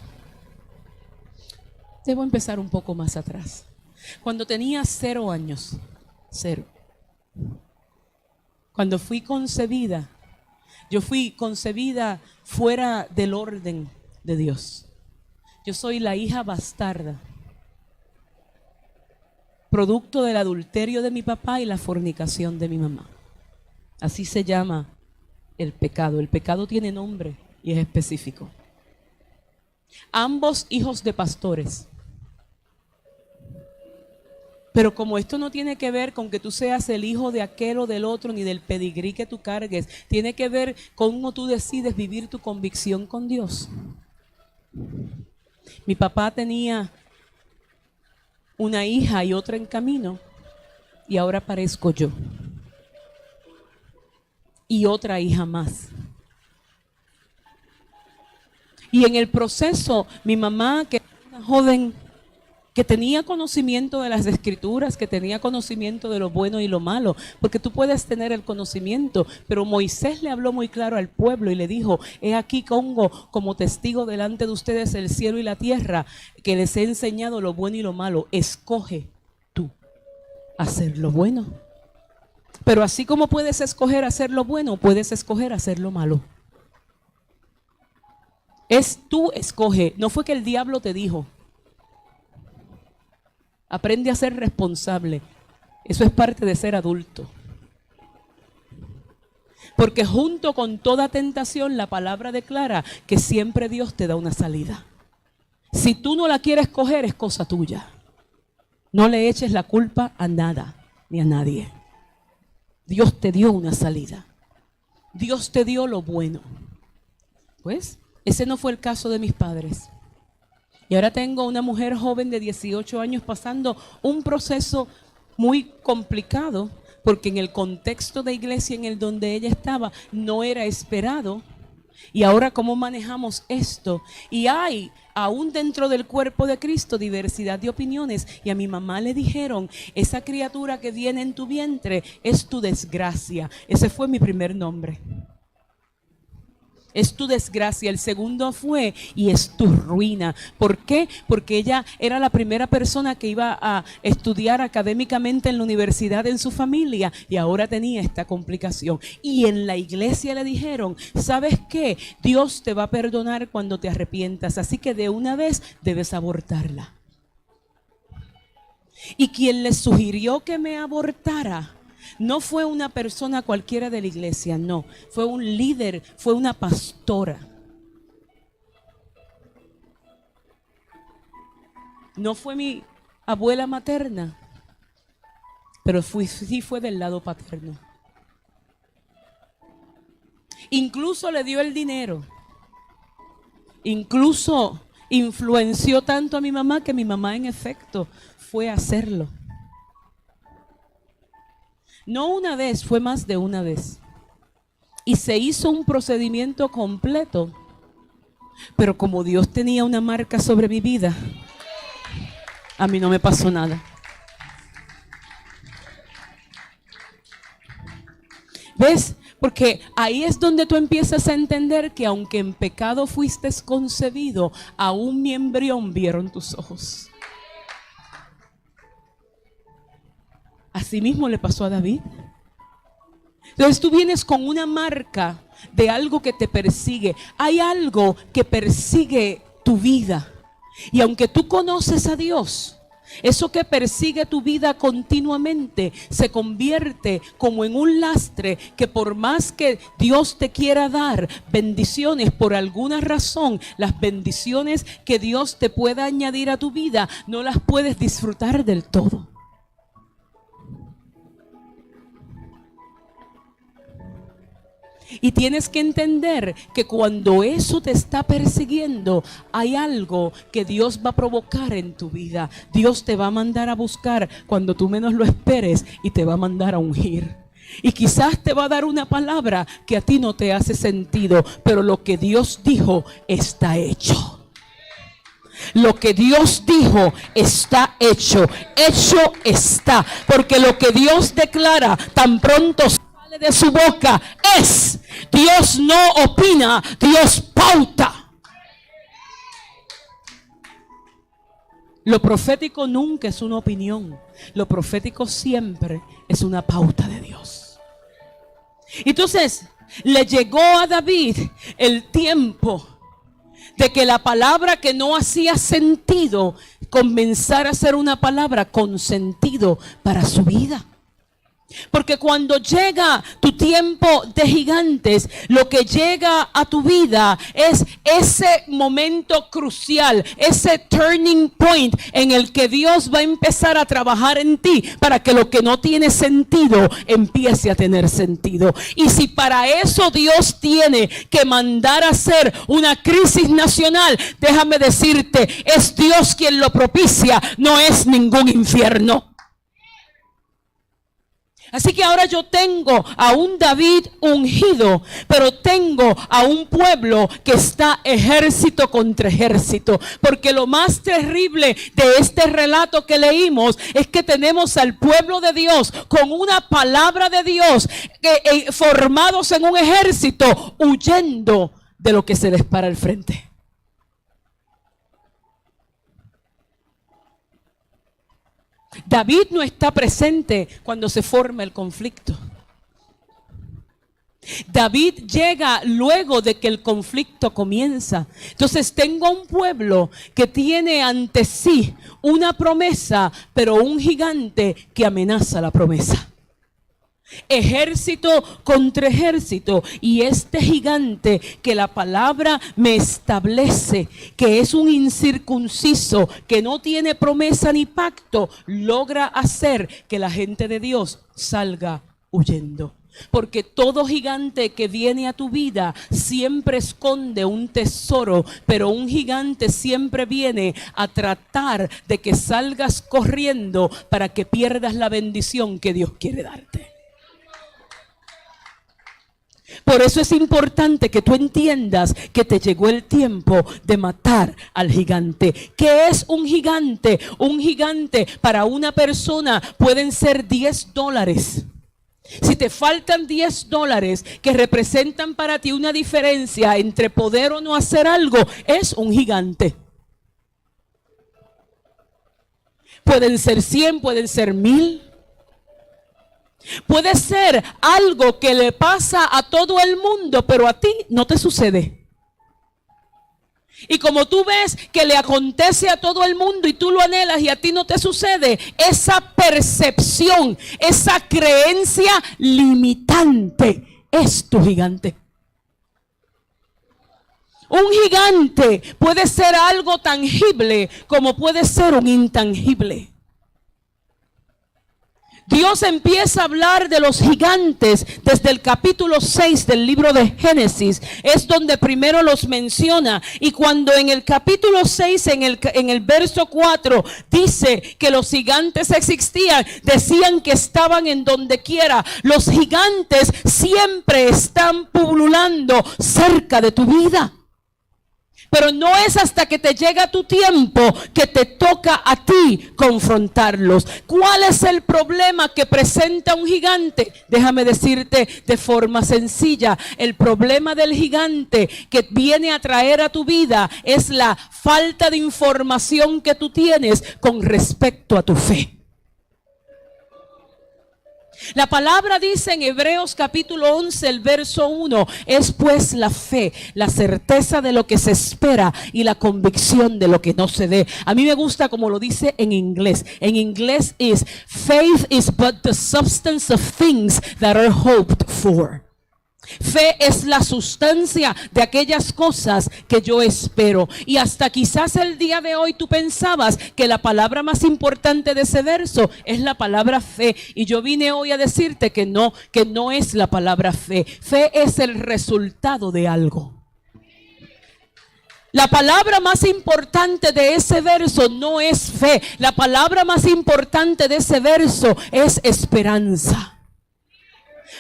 debo empezar un poco más atrás. Cuando tenía 0 años, 0. Cuando fui concebida, yo fui concebida fuera del orden de Dios. Yo soy la hija bastarda, producto del adulterio de mi papá y la fornicación de mi mamá. Así se llama el pecado. El pecado tiene nombre y es específico. Ambos hijos de pastores. Pero como esto no tiene que ver con que tú seas el hijo de aquel o del otro, ni del pedigrí que tú cargues, tiene que ver con cómo tú decides vivir tu convicción con Dios. Mi papá tenía una hija y otra en camino, y ahora aparezco yo. Y otra hija más. Y en el proceso, mi mamá, que era una joven que tenía conocimiento de las escrituras, que tenía conocimiento de lo bueno y lo malo, porque tú puedes tener el conocimiento, pero Moisés le habló muy claro al pueblo y le dijo: he aquí pongo como testigo delante de ustedes el cielo y la tierra, que les he enseñado lo bueno y lo malo. Escoge tú hacer lo bueno. Pero así como puedes escoger hacer lo bueno, puedes escoger hacer lo malo. Es tú escoge, no fue que el diablo te dijo. Aprende a ser responsable. Eso es parte de ser adulto. Porque junto con toda tentación, la palabra declara que siempre Dios te da una salida. Si tú no la quieres coger, es cosa tuya. No le eches la culpa a nada ni a nadie. Dios te dio una salida. Dios te dio lo bueno. Pues ese no fue el caso de mis padres. Y ahora tengo una mujer joven de 18 años pasando un proceso muy complicado, porque en el contexto de iglesia en el donde ella estaba no era esperado. Y ahora, ¿cómo manejamos esto? Y hay, aún dentro del cuerpo de Cristo, diversidad de opiniones. Y a mi mamá le dijeron: esa criatura que viene en tu vientre es tu desgracia. Ese fue mi primer nombre. Es tu desgracia. El segundo fue: y es tu ruina. ¿Por qué? Porque ella era la primera persona que iba a estudiar académicamente en la universidad en su familia, y ahora tenía esta complicación. Y en la iglesia le dijeron: ¿sabes qué? Dios te va a perdonar cuando te arrepientas, así que de una vez debes abortarla. Y quien le sugirió que me abortara no fue una persona cualquiera de la iglesia, no. Fue un líder, fue una pastora. No fue mi abuela materna, pero sí fue del lado paterno. Incluso le dio el dinero. Incluso influenció tanto a mi mamá que mi mamá en efecto fue a hacerlo. No una vez, fue más de una vez. Y se hizo un procedimiento completo. Pero como Dios tenía una marca sobre mi vida, a mí no me pasó nada. ¿Ves? Porque ahí es donde tú empiezas a entender que aunque en pecado fuiste concebido, aún mi embrión vieron tus ojos. Así mismo le pasó a David. Entonces tú vienes con una marca de algo que te persigue. Hay algo que persigue tu vida. Y aunque tú conoces a Dios, eso que persigue tu vida continuamente se convierte como en un lastre que, por más que Dios te quiera dar bendiciones, por alguna razón, las bendiciones que Dios te pueda añadir a tu vida, no las puedes disfrutar del todo. Y tienes que entender que cuando eso te está persiguiendo, hay algo que Dios va a provocar en tu vida. Dios te va a mandar a buscar cuando tú menos lo esperes y te va a mandar a ungir. Y quizás te va a dar una palabra que a ti no te hace sentido, pero lo que Dios dijo está hecho. Lo que Dios dijo está hecho. Hecho está. Porque lo que Dios declara tan pronto sale de su boca es. Dios no opina, Dios pauta. Lo profético nunca es una opinión. Lo profético siempre es una pauta de Dios. Entonces, le llegó a David el tiempo de que la palabra que no hacía sentido comenzara a ser una palabra con sentido para su vida. Porque cuando llega tu tiempo de gigantes, lo que llega a tu vida es ese momento crucial, ese turning point en el que Dios va a empezar a trabajar en ti para que lo que no tiene sentido empiece a tener sentido. Y si para eso Dios tiene que mandar a hacer una crisis nacional, déjame decirte, es Dios quien lo propicia, no es ningún infierno. Así que ahora yo tengo a un David ungido, pero tengo a un pueblo que está ejército contra ejército. Porque lo más terrible de este relato que leímos es que tenemos al pueblo de Dios con una palabra de Dios, formados en un ejército, huyendo de lo que se les para al frente. David no está presente cuando se forma el conflicto. David llega luego de que el conflicto comienza. Entonces tengo un pueblo que tiene ante sí una promesa, pero un gigante que amenaza la promesa. Ejército contra ejército, y este gigante que la palabra me establece que es un incircunciso, que no tiene promesa ni pacto, logra hacer que la gente de Dios salga huyendo. Porque todo gigante que viene a tu vida siempre esconde un tesoro, pero un gigante siempre viene a tratar de que salgas corriendo para que pierdas la bendición que Dios quiere darte. Por eso es importante que tú entiendas que te llegó el tiempo de matar al gigante. ¿Qué es un gigante? Un gigante para una persona pueden ser $10. Si te faltan $10 que representan para ti una diferencia entre poder o no hacer algo, es un gigante. Pueden ser 100, pueden ser 1000. Puede ser algo que le pasa a todo el mundo, pero a ti no te sucede. Y como tú ves que le acontece a todo el mundo y tú lo anhelas y a ti no te sucede, esa percepción, esa creencia limitante es tu gigante. Un gigante puede ser algo tangible como puede ser un intangible. Dios empieza a hablar de los gigantes desde el capítulo 6 del libro de Génesis. Es donde primero los menciona. Y cuando en el capítulo 6, en el verso 4, dice que los gigantes existían, decían que estaban en donde quiera. Los gigantes siempre están pululando cerca de tu vida. Pero no es hasta que te llega tu tiempo que te toca a ti confrontarlos. ¿Cuál es el problema que presenta un gigante? Déjame decirte de forma sencilla. El problema del gigante que viene a traer a tu vida es la falta de información que tú tienes con respecto a tu fe. La palabra dice en Hebreos capítulo 11, el verso 1, es pues la fe, la certeza de lo que se espera y la convicción de lo que no se ve. A mí me gusta como lo dice en inglés. En inglés es faith is but the substance of things that are hoped for. Fe es la sustancia de aquellas cosas que yo espero. Y hasta quizás el día de hoy tú pensabas que la palabra más importante de ese verso es la palabra fe. Y yo vine hoy a decirte que no es la palabra fe. Fe es el resultado de algo. La palabra más importante de ese verso no es fe. La palabra más importante de ese verso es esperanza.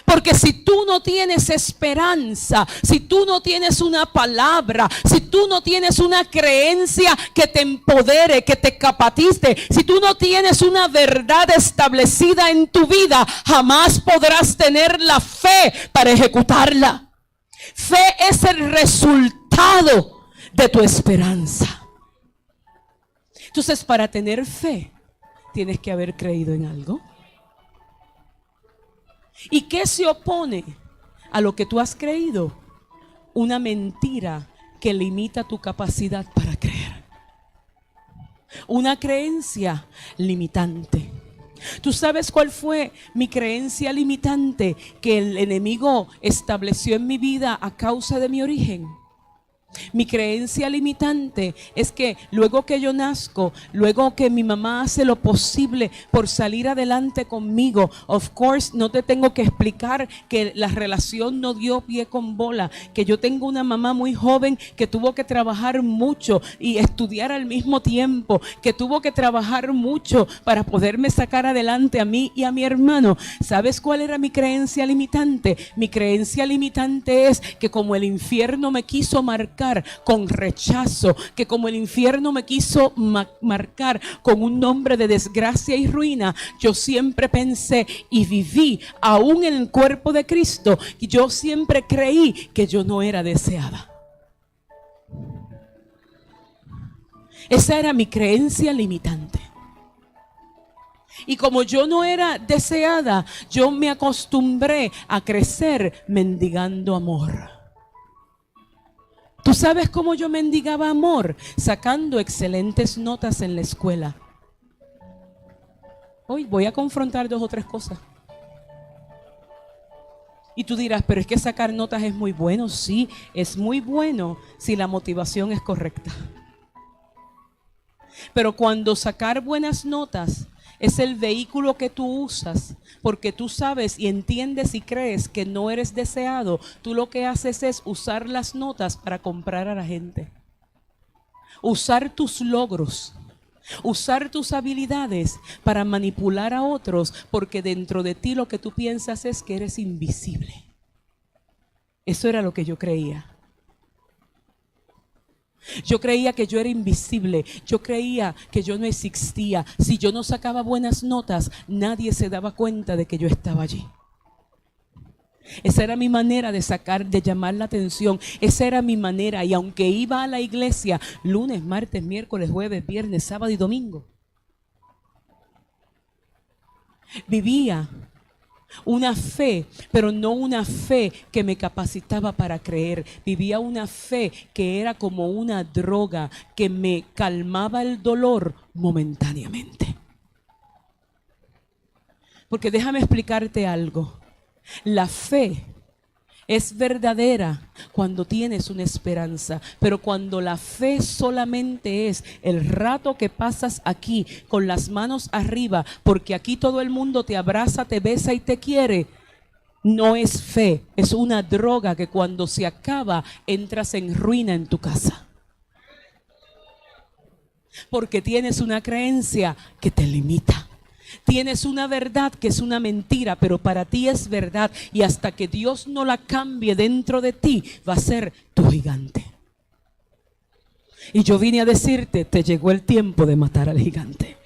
Porque si tú no tienes esperanza, si tú no tienes una palabra, si tú no tienes una creencia que te empodere, que te capacite, si tú no tienes una verdad establecida en tu vida, jamás podrás tener la fe para ejecutarla. Fe es el resultado de tu esperanza. Entonces, para tener fe, tienes que haber creído en algo. ¿Y qué se opone a lo que tú has creído? Una mentira que limita tu capacidad para creer. Una creencia limitante. ¿Tú sabes cuál fue mi creencia limitante que el enemigo estableció en mi vida a causa de mi origen? Mi creencia limitante es que luego que yo nazco, luego que mi mamá hace lo posible por salir adelante conmigo, of course, no te tengo que explicar que la relación no dio pie con bola, que yo tengo una mamá muy joven que tuvo que trabajar mucho y estudiar al mismo tiempo, que tuvo que trabajar mucho para poderme sacar adelante a mí y a mi hermano. ¿Sabes cuál era mi creencia limitante? Mi creencia limitante es que como el infierno me quiso marcar con rechazo, que como el infierno me quiso marcar con un nombre de desgracia y ruina, yo siempre pensé y viví, aún en el cuerpo de Cristo, y yo siempre creí que yo no era deseada. Esa era mi creencia limitante. Y como yo no era deseada, yo me acostumbré a crecer mendigando amor. ¿Tú sabes cómo yo mendigaba amor? Sacando excelentes notas en la escuela. Hoy voy a confrontar 2 o 3 cosas. Y tú dirás, pero es que sacar notas es muy bueno. Sí, es muy bueno si la motivación es correcta. Pero cuando sacar buenas notas es el vehículo que tú usas, porque tú sabes y entiendes y crees que no eres deseado, tú lo que haces es usar las notas para comprar a la gente. Usar tus logros, usar tus habilidades para manipular a otros, porque dentro de ti lo que tú piensas es que eres invisible. Eso era lo que yo creía. Yo creía que yo era invisible, yo creía que yo no existía. Si yo no sacaba buenas notas, nadie se daba cuenta de que yo estaba allí. Esa era mi manera de llamar la atención. Esa era mi manera. Y aunque iba a la iglesia lunes, martes, miércoles, jueves, viernes, sábado y domingo, vivía una fe, pero no una fe que me capacitaba para creer. Vivía una fe que era como una droga que me calmaba el dolor momentáneamente. Porque déjame explicarte algo. La fe es verdadera cuando tienes una esperanza, pero cuando la fe solamente es el rato que pasas aquí con las manos arriba, porque aquí todo el mundo te abraza, te besa y te quiere, no es fe, es una droga que cuando se acaba entras en ruina en tu casa. Porque tienes una creencia que te limita. Tienes una verdad que es una mentira, pero para ti es verdad, y hasta que Dios no la cambie dentro de ti, va a ser tu gigante. Y yo vine a decirte, te llegó el tiempo de matar al gigante.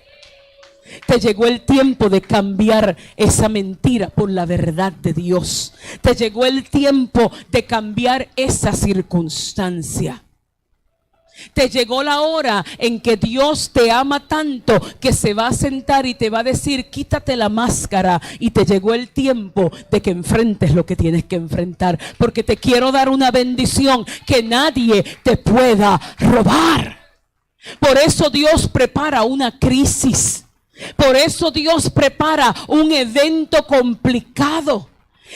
Te llegó el tiempo de cambiar esa mentira por la verdad de Dios. Te llegó el tiempo de cambiar esa circunstancia. Te llegó la hora en que Dios te ama tanto que se va a sentar y te va a decir, quítate la máscara, y te llegó el tiempo de que enfrentes lo que tienes que enfrentar, porque te quiero dar una bendición que nadie te pueda robar. Por eso Dios prepara una crisis, por eso Dios prepara un evento complicado.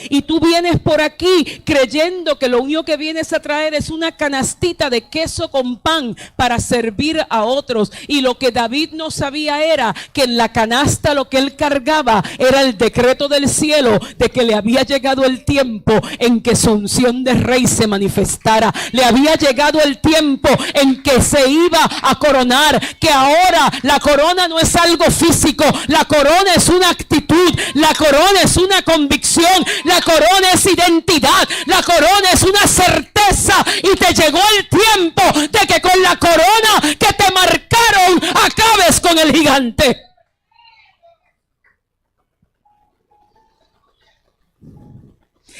Y tú vienes por aquí creyendo que lo único que vienes a traer es una canastita de queso con pan para servir a otros. Y lo que David no sabía era que en la canasta lo que él cargaba era el decreto del cielo de que le había llegado el tiempo en que su unción de rey se manifestara. Le había llegado el tiempo en que se iba a coronar, que ahora la corona no es algo físico, la corona es una actitud, la corona es una convicción. La corona es identidad, la corona es una certeza, y te llegó el tiempo de que con la corona que te marcaron acabes con el gigante.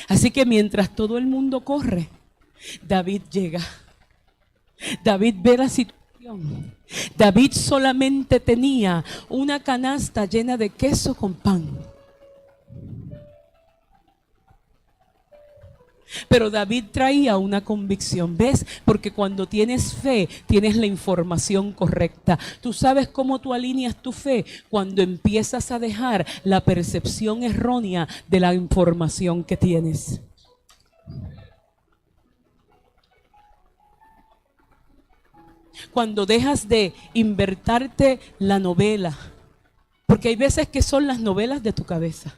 Así que mientras todo el mundo corre, David llega. David ve la situación. David solamente tenía una canasta llena de queso con pan. Pero David traía una convicción, ¿ves? Porque cuando tienes fe, tienes la información correcta. Tú sabes cómo tú alineas tu fe cuando empiezas a dejar la percepción errónea de la información que tienes. Cuando dejas de inventarte la novela, porque hay veces que son las novelas de tu cabeza.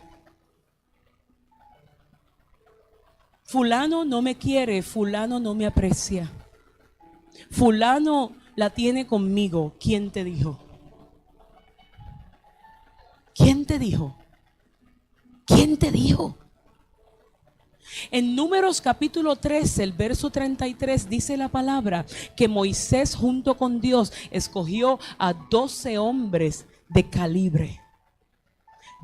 Fulano no me quiere, fulano no me aprecia. Fulano la tiene conmigo. ¿Quién te dijo? ¿Quién te dijo? ¿Quién te dijo? En Números capítulo 13, el verso 33, dice la palabra que Moisés junto con Dios escogió a 12 hombres de calibre.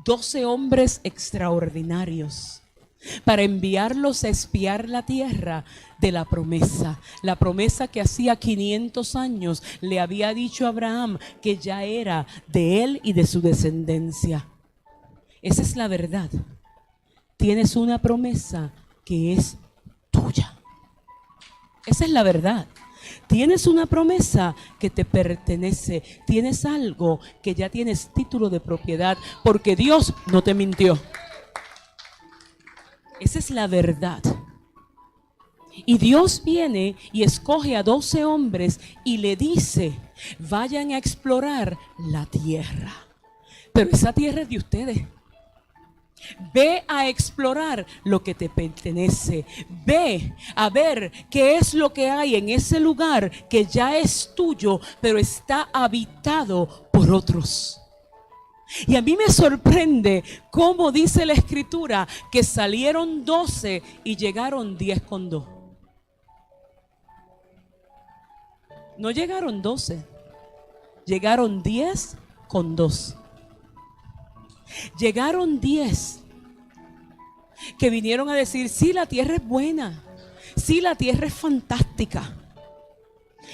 12 hombres extraordinarios para enviarlos a espiar la tierra de la promesa que hacía 500 años le había dicho a Abraham que ya era de él y de su descendencia. Esa es la verdad. Tienes una promesa que es tuya. Esa es la verdad. Tienes una promesa que te pertenece. Tienes algo que ya tienes título de propiedad, porque Dios no te mintió. Esa es la verdad. Y Dios viene y escoge a 12 hombres y le dice: vayan a explorar la tierra. Pero esa tierra es de ustedes. Ve a explorar lo que te pertenece. Ve a ver qué es lo que hay en ese lugar que ya es tuyo, pero está habitado por otros. Y a mí me sorprende cómo dice la Escritura que salieron 12 y llegaron 10 con 2. No llegaron 12, llegaron 10 con 2. Llegaron 10 que vinieron a decir: sí, la tierra es buena, sí, la tierra es fantástica,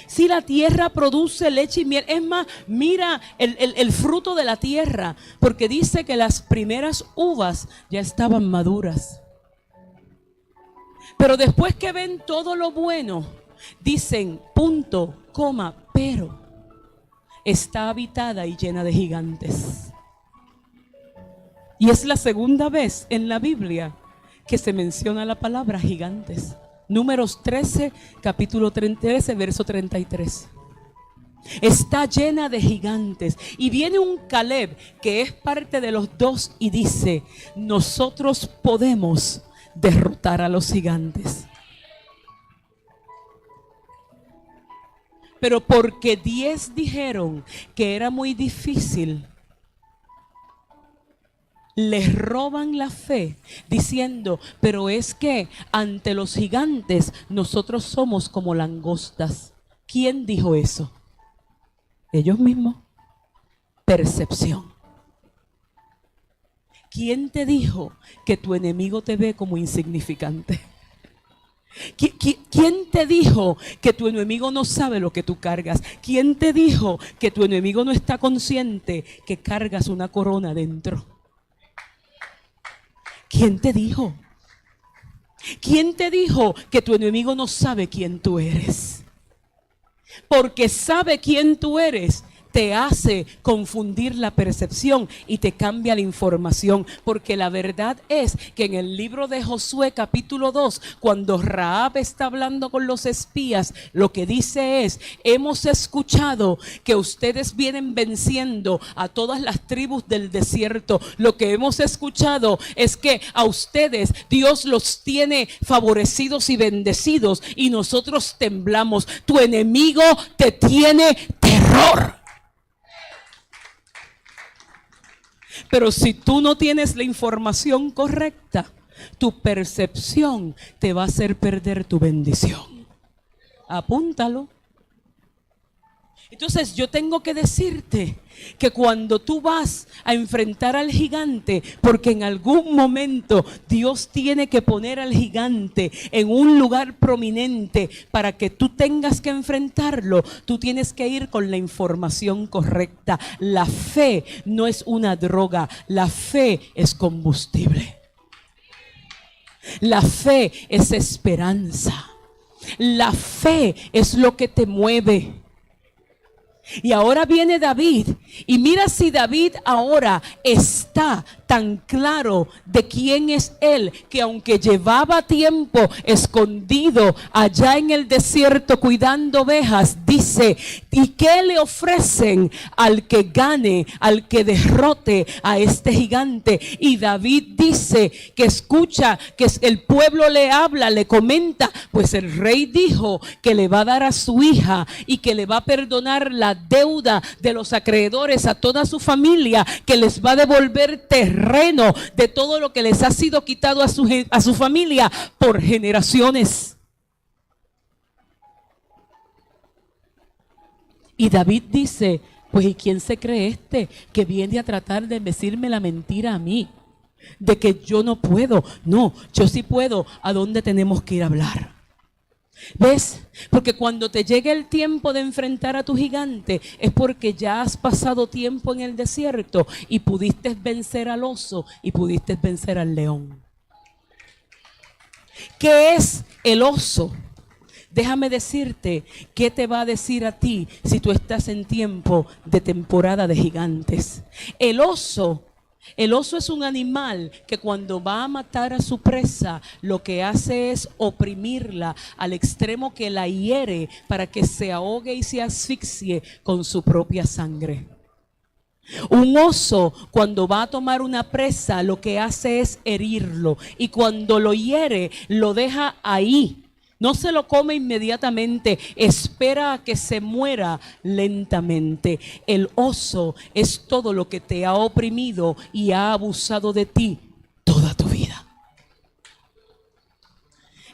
sí, la tierra produce leche y miel. Es más, mira el fruto de la tierra, porque dice que las primeras uvas ya estaban maduras. Pero después que ven todo lo bueno, dicen: punto, coma, pero está habitada y llena de gigantes. Y es la segunda vez en la Biblia que se menciona la palabra gigantes. Números 13, capítulo 13, verso 33. Está llena de gigantes. Y viene un Caleb que es parte de los 2 y dice: nosotros podemos derrotar a los gigantes. Pero porque 10 dijeron que era muy difícil, les roban la fe diciendo: pero es que ante los gigantes nosotros somos como langostas. ¿Quién dijo eso? Ellos mismos. Percepción. ¿Quién te dijo que tu enemigo te ve como insignificante? ¿Quién te dijo que tu enemigo no sabe lo que tú cargas? ¿Quién te dijo que tu enemigo no está consciente que cargas una corona dentro? ¿Quién te dijo? ¿Quién te dijo que tu enemigo no sabe quién tú eres? Porque sabe quién tú eres, te hace confundir la percepción y te cambia la información. Porque la verdad es que en el libro de Josué capítulo 2, cuando Rahab está hablando con los espías, lo que dice es: hemos escuchado que ustedes vienen venciendo a todas las tribus del desierto. Lo que hemos escuchado es que a ustedes Dios los tiene favorecidos y bendecidos, y nosotros temblamos. Tu enemigo te tiene terror. Pero si tú no tienes la información correcta, tu percepción te va a hacer perder tu bendición. Apúntalo. Entonces yo tengo que decirte que cuando tú vas a enfrentar al gigante, porque en algún momento Dios tiene que poner al gigante en un lugar prominente para que tú tengas que enfrentarlo, tú tienes que ir con la información correcta. La fe no es una droga, la fe es combustible. La fe es esperanza. La fe es lo que te mueve. Y ahora viene David, y mira si David ahora está tan claro de quién es él, que aunque llevaba tiempo escondido allá en el desierto cuidando ovejas, dice, ¿y qué le ofrecen al que gane, al que derrote a este gigante? Y David dice que escucha, que el pueblo le habla, le comenta, pues el rey dijo que le va a dar a su hija y que le va a perdonar la deuda de los acreedores a toda su familia, que les va a devolver terreno de todo lo que les ha sido quitado a su familia por generaciones. Y David dice, pues ¿y quién se cree este que viene a tratar de decirme la mentira a mí? De que yo no puedo. No, yo sí puedo. ¿A dónde tenemos que ir a hablar? ¿Ves? Porque cuando te llegue el tiempo de enfrentar a tu gigante es porque ya has pasado tiempo en el desierto y pudiste vencer al oso y pudiste vencer al león. ¿Qué es el oso? Déjame decirte qué te va a decir a ti si tú estás en tiempo de temporada de gigantes. El oso es un animal que cuando va a matar a su presa, lo que hace es oprimirla al extremo que la hiere para que se ahogue y se asfixie con su propia sangre. Un oso, cuando va a tomar una presa, lo que hace es herirlo, y cuando lo hiere, lo deja ahí. No se lo come inmediatamente, espera a que se muera lentamente. El oso es todo lo que te ha oprimido y ha abusado de ti toda tu vida.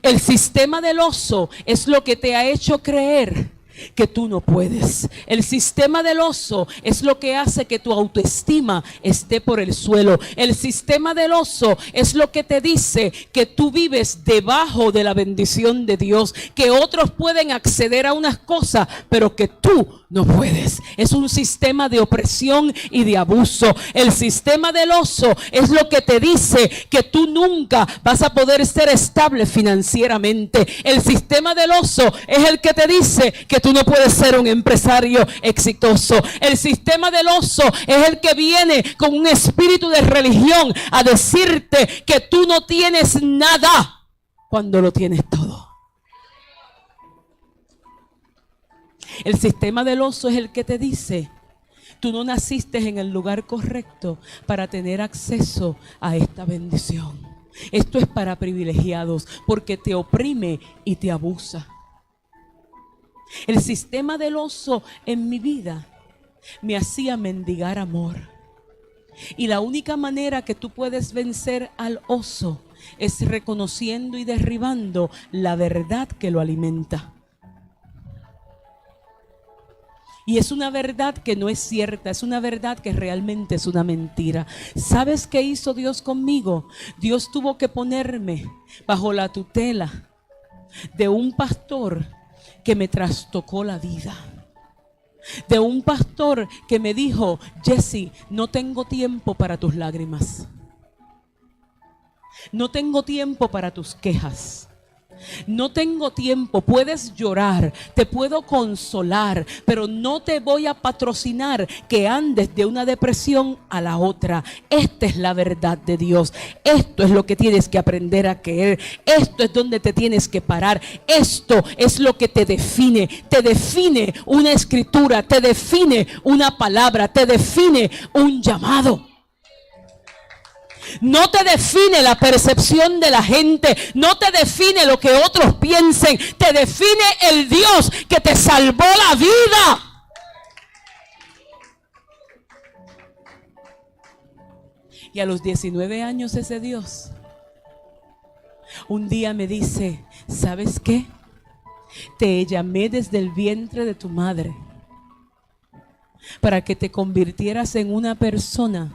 El sistema del oso es lo que te ha hecho creer que tú no puedes. El sistema del oso es lo que hace que tu autoestima esté por el suelo. El sistema del oso es lo que te dice que tú vives debajo de la bendición de Dios, que otros pueden acceder a unas cosas, pero que tú no puedes. Es un sistema de opresión y de abuso. El sistema del oso es lo que te dice que tú nunca vas a poder ser estable financieramente. El sistema del oso es el que te dice que tú no puedes ser un empresario exitoso. El sistema del oso es el que viene con un espíritu de religión a decirte que tú no tienes nada cuando lo tienes todo. El sistema del oso es el que te dice, tú no naciste en el lugar correcto para tener acceso a esta bendición. Esto es para privilegiados porque te oprime y te abusa. El sistema del oso en mi vida me hacía mendigar amor. Y la única manera que tú puedes vencer al oso es reconociendo y derribando la verdad que lo alimenta. Y es una verdad que no es cierta, es una verdad que realmente es una mentira. ¿Sabes qué hizo Dios conmigo? Dios tuvo que ponerme bajo la tutela de un pastor que me trastocó la vida. De un pastor que me dijo, Jessy, no tengo tiempo para tus lágrimas. No tengo tiempo para tus quejas. No tengo tiempo, puedes llorar, te puedo consolar, pero no te voy a patrocinar que andes de una depresión a la otra. Esta es la verdad de Dios. Esto es lo que tienes que aprender a creer. Esto es donde te tienes que parar. Esto es lo que te define. Te define una escritura, te define una palabra, te define un llamado. No te define la percepción de la gente, no te define lo que otros piensen, te define el Dios que te salvó la vida. Y a los 19 años ese Dios, un día me dice, ¿sabes qué? Te llamé desde el vientre de tu madre para que te convirtieras en una persona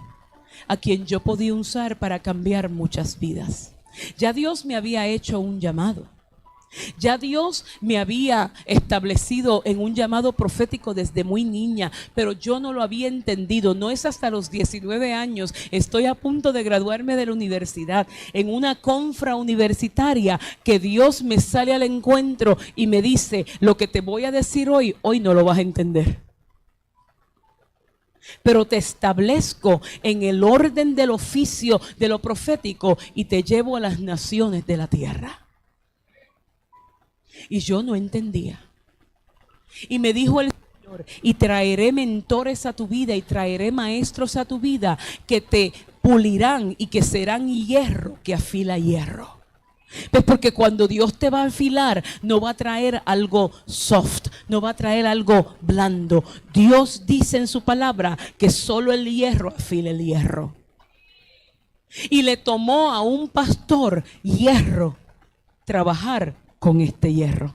a quien yo podía usar para cambiar muchas vidas. Ya Dios me había hecho un llamado. Ya Dios me había establecido en un llamado profético desde muy niña, pero yo no lo había entendido. No es hasta los 19 años, estoy a punto de graduarme de la universidad, en una confra universitaria, que Dios me sale al encuentro y me dice: lo que te voy a decir hoy no lo vas a entender, pero te establezco en el orden del oficio de lo profético y te llevo a las naciones de la tierra. Y yo no entendía. Y me dijo el Señor: y traeré mentores a tu vida y traeré maestros a tu vida que te pulirán y que serán hierro que afila hierro. Pues porque cuando Dios te va a afilar, no va a traer algo soft, no va a traer algo blando. Dios dice en su palabra que solo el hierro afila el hierro. Y le tomó a un pastor hierro trabajar con este hierro.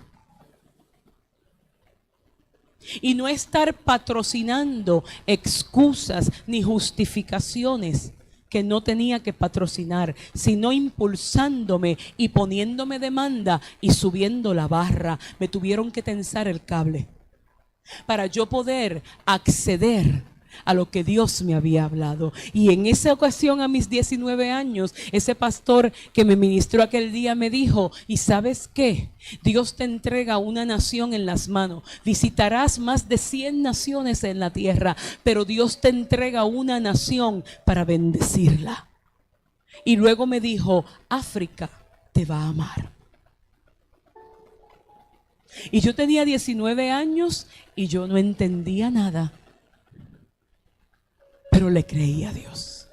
Y no estar patrocinando excusas ni justificaciones que no tenía que patrocinar, sino impulsándome y poniéndome demanda y subiendo la barra. Me tuvieron que tensar el cable para yo poder acceder a lo que Dios me había hablado. Y en esa ocasión, a mis 19 años, ese pastor que me ministró aquel día me dijo: ¿y sabes qué? Dios te entrega una nación en las manos. Visitarás más de 100 naciones en la tierra, pero Dios te entrega una nación para bendecirla. Y luego me dijo: África te va a amar. Y yo tenía 19 años y yo no entendía nada, pero le creí a Dios.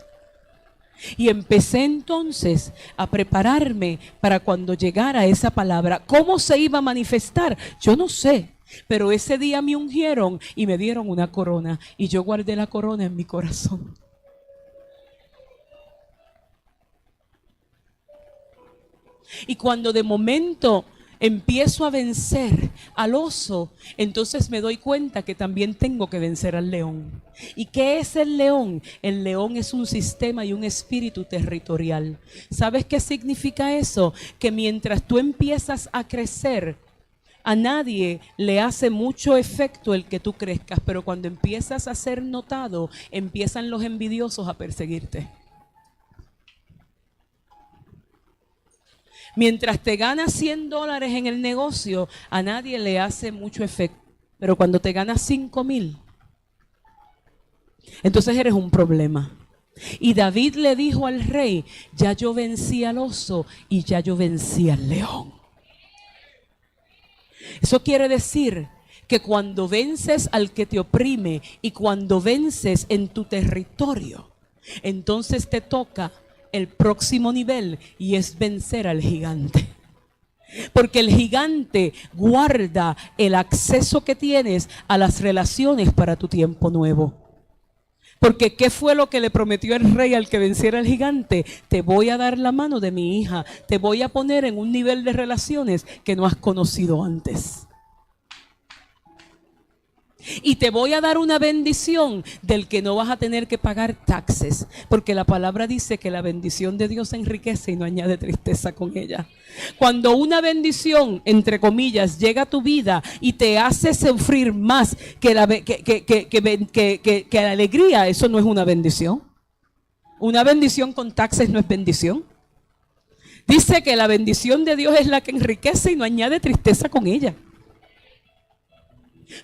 Y empecé entonces a prepararme para cuando llegara esa palabra. ¿Cómo se iba a manifestar? Yo no sé. Pero ese día me ungieron y me dieron una corona. Y yo guardé la corona en mi corazón. Y cuando de momento empiezo a vencer al oso, entonces me doy cuenta que también tengo que vencer al león. ¿Y qué es el león? El león es un sistema y un espíritu territorial. ¿Sabes qué significa eso? Que mientras tú empiezas a crecer, a nadie le hace mucho efecto el que tú crezcas, pero cuando empiezas a ser notado, empiezan los envidiosos a perseguirte. Mientras te ganas $100 en el negocio, a nadie le hace mucho efecto. Pero cuando te ganas 5,000, entonces eres un problema. Y David le dijo al rey: ya yo vencí al oso y ya yo vencí al león. Eso quiere decir que cuando vences al que te oprime y cuando vences en tu territorio, entonces te toca el próximo nivel, y es vencer al gigante. Porque el gigante guarda el acceso que tienes a las relaciones para tu tiempo nuevo. Porque ¿qué fue lo que le prometió el rey al que venciera al gigante? Te voy a dar la mano de mi hija, te voy a poner en un nivel de relaciones que no has conocido antes. Y te voy a dar una bendición del que no vas a tener que pagar taxes, porque la palabra dice que la bendición de Dios enriquece y no añade tristeza con ella. Cuando una bendición, entre comillas, llega a tu vida y te hace sufrir más que la alegría, eso no es una bendición. Una bendición con taxes no es bendición. Dice que la bendición de Dios es la que enriquece y no añade tristeza con ella.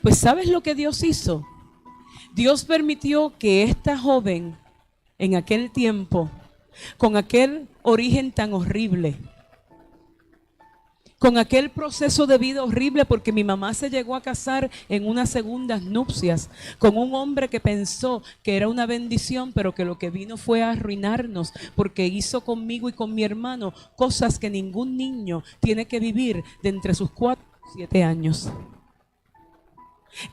Pues ¿sabes lo que Dios hizo? Dios permitió que esta joven en aquel tiempo, con aquel origen tan horrible, con aquel proceso de vida horrible, porque mi mamá se llegó a casar en unas segundas nupcias con un hombre que pensó que era una bendición, pero que lo que vino fue a arruinarnos, porque hizo conmigo y con mi hermano cosas que ningún niño tiene que vivir de entre sus 4 y 7 años.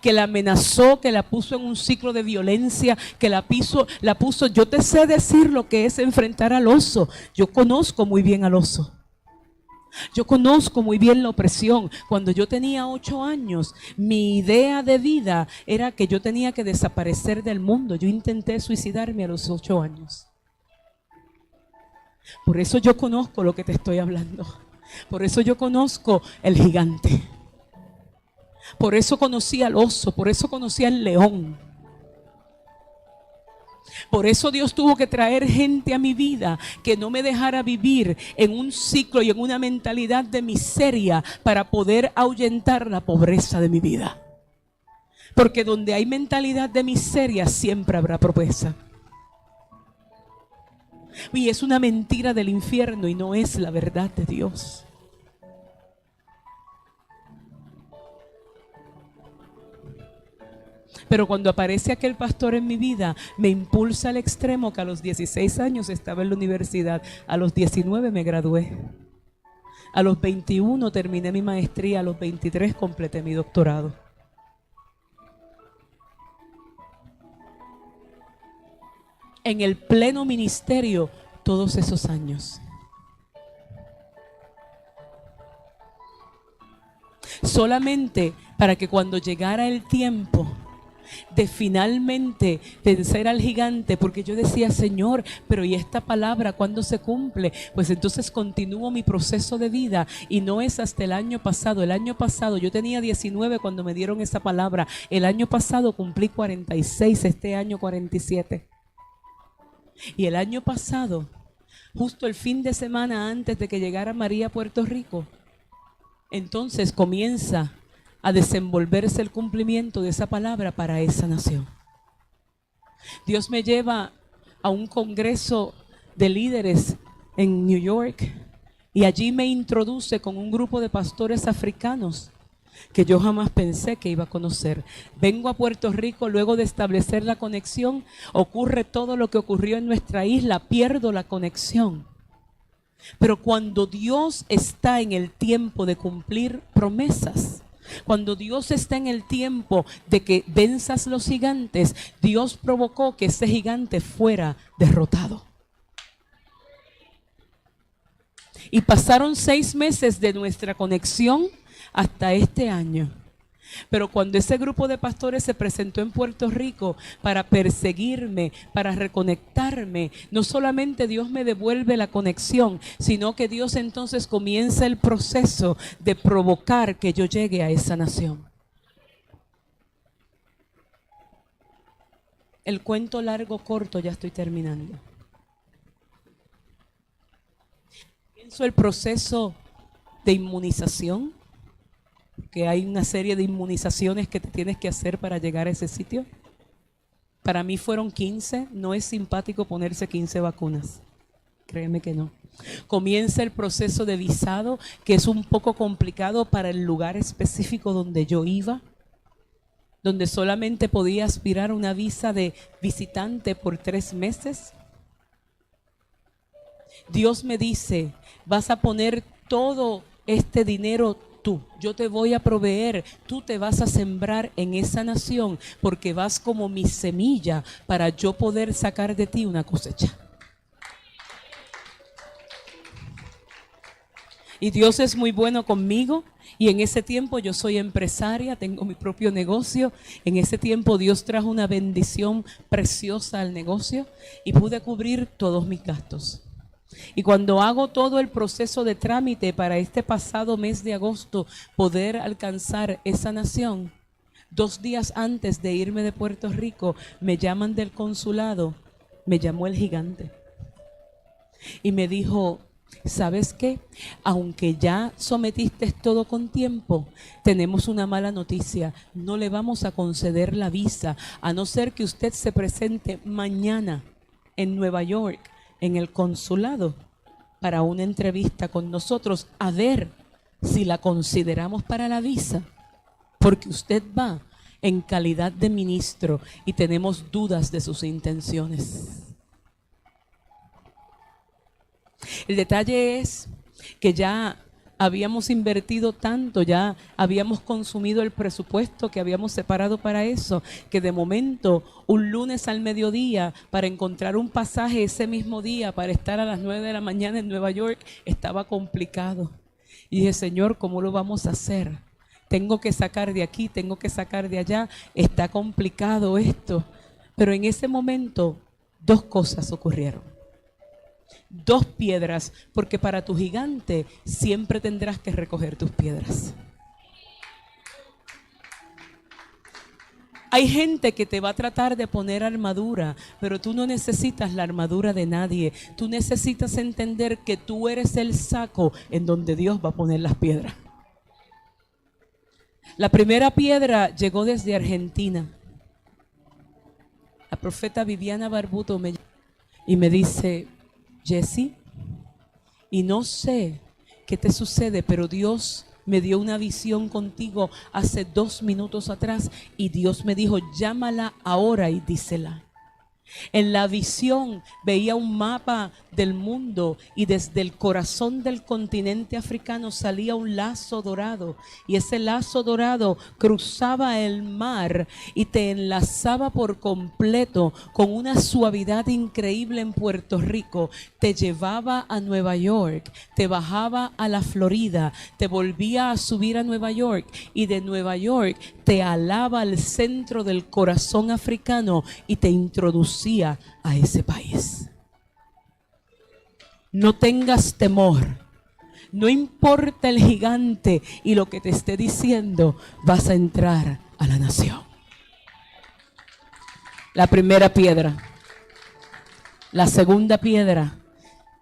Que la amenazó, que la puso en un ciclo de violencia, que la puso. Yo te sé decir lo que es enfrentar al oso. Yo conozco muy bien al oso. Yo conozco muy bien la opresión. Cuando yo tenía 8 años, mi idea de vida era que yo tenía que desaparecer del mundo. Yo intenté suicidarme a los 8 años. Por eso yo conozco lo que te estoy hablando. Por eso yo conozco el gigante. Por eso conocí al oso, por eso conocí al león. Por eso Dios tuvo que traer gente a mi vida que no me dejara vivir en un ciclo y en una mentalidad de miseria para poder ahuyentar la pobreza de mi vida. Porque donde hay mentalidad de miseria siempre habrá pobreza. Y es una mentira del infierno y no es la verdad de Dios. Pero cuando aparece aquel pastor en mi vida, me impulsa al extremo que a los 16 años estaba en la universidad. A los 19 me gradué. A los 21 terminé mi maestría. A los 23 completé mi doctorado. En el pleno ministerio todos esos años. Solamente para que cuando llegara el tiempo de finalmente vencer al gigante, porque yo decía, Señor, pero ¿y esta palabra cuándo se cumple? Pues entonces continúo mi proceso de vida y no es hasta el año pasado. El año pasado, yo tenía 19 cuando me dieron esa palabra. El año pasado cumplí 46, este año 47. Y el año pasado, justo el fin de semana antes de que llegara María a Puerto Rico, entonces comienza a desenvolverse el cumplimiento de esa palabra para esa nación. Dios me lleva a un congreso de líderes en New York y allí me introduce con un grupo de pastores africanos que yo jamás pensé que iba a conocer. Vengo a Puerto Rico luego de establecer la conexión, ocurre todo lo que ocurrió en nuestra isla, pierdo la conexión. Pero cuando Dios está en el tiempo de cumplir promesas, cuando Dios está en el tiempo de que venzas los gigantes, Dios provocó que ese gigante fuera derrotado. Y pasaron 6 meses de nuestra conexión hasta este año. Pero cuando ese grupo de pastores se presentó en Puerto Rico para perseguirme, para reconectarme, no solamente Dios me devuelve la conexión, sino que Dios entonces comienza el proceso de provocar que yo llegue a esa nación. El cuento largo, corto, ya estoy terminando. Comienzo el proceso de inmunización, que hay una serie de inmunizaciones que te tienes que hacer para llegar a ese sitio. Para mí fueron 15, no es simpático ponerse 15 vacunas, créeme que no. Comienza el proceso de visado, que es un poco complicado para el lugar específico donde yo iba, donde solamente podía aspirar a una visa de visitante por 3 meses. Dios me dice, vas a poner todo este dinero tú, yo te voy a proveer, tú te vas a sembrar en esa nación porque vas como mi semilla para yo poder sacar de ti una cosecha. Y Dios es muy bueno conmigo y en ese tiempo yo soy empresaria, tengo mi propio negocio. En ese tiempo Dios trajo una bendición preciosa al negocio y pude cubrir todos mis gastos. Y cuando hago todo el proceso de trámite para este pasado mes de agosto poder alcanzar esa nación, 2 días antes de irme de Puerto Rico me llaman del consulado, me llamó el gigante y me dijo, ¿sabes qué? Aunque ya sometiste todo con tiempo, tenemos una mala noticia, no le vamos a conceder la visa a no ser que usted se presente mañana en Nueva York en el consulado para una entrevista con nosotros a ver si la consideramos para la visa, porque usted va en calidad de ministro y tenemos dudas de sus intenciones. El detalle es que ya habíamos invertido tanto, ya habíamos consumido el presupuesto que habíamos separado para eso, que de momento un lunes al mediodía para encontrar un pasaje ese mismo día para estar a las 9 de la mañana en Nueva York estaba complicado. Y dije, Señor, ¿cómo lo vamos a hacer? Tengo que sacar de aquí, tengo que sacar de allá, está complicado esto. Pero en ese momento 2 cosas ocurrieron. 2 piedras, porque para tu gigante siempre tendrás que recoger tus piedras. Hay gente que te va a tratar de poner armadura, pero tú no necesitas la armadura de nadie. Tú necesitas entender que tú eres el saco en donde Dios va a poner las piedras. La primera piedra llegó desde Argentina. La profeta Viviana Barbuto me llama y me dice: Jessie, y no sé qué te sucede, pero Dios me dio una visión contigo hace 2 minutos atrás y Dios me dijo: llámala ahora y dísela. En la visión veía un mapa del mundo y desde el corazón del continente africano salía un lazo dorado, y ese lazo dorado cruzaba el mar y te enlazaba por completo con una suavidad increíble en Puerto Rico. Te llevaba a Nueva York, te bajaba a la Florida, te volvía a subir a Nueva York y de Nueva York te alaba al centro del corazón africano y te introducía a ese país. No tengas temor, no importa el gigante y lo que te esté diciendo, vas a entrar a la nación. La primera piedra. La segunda piedra,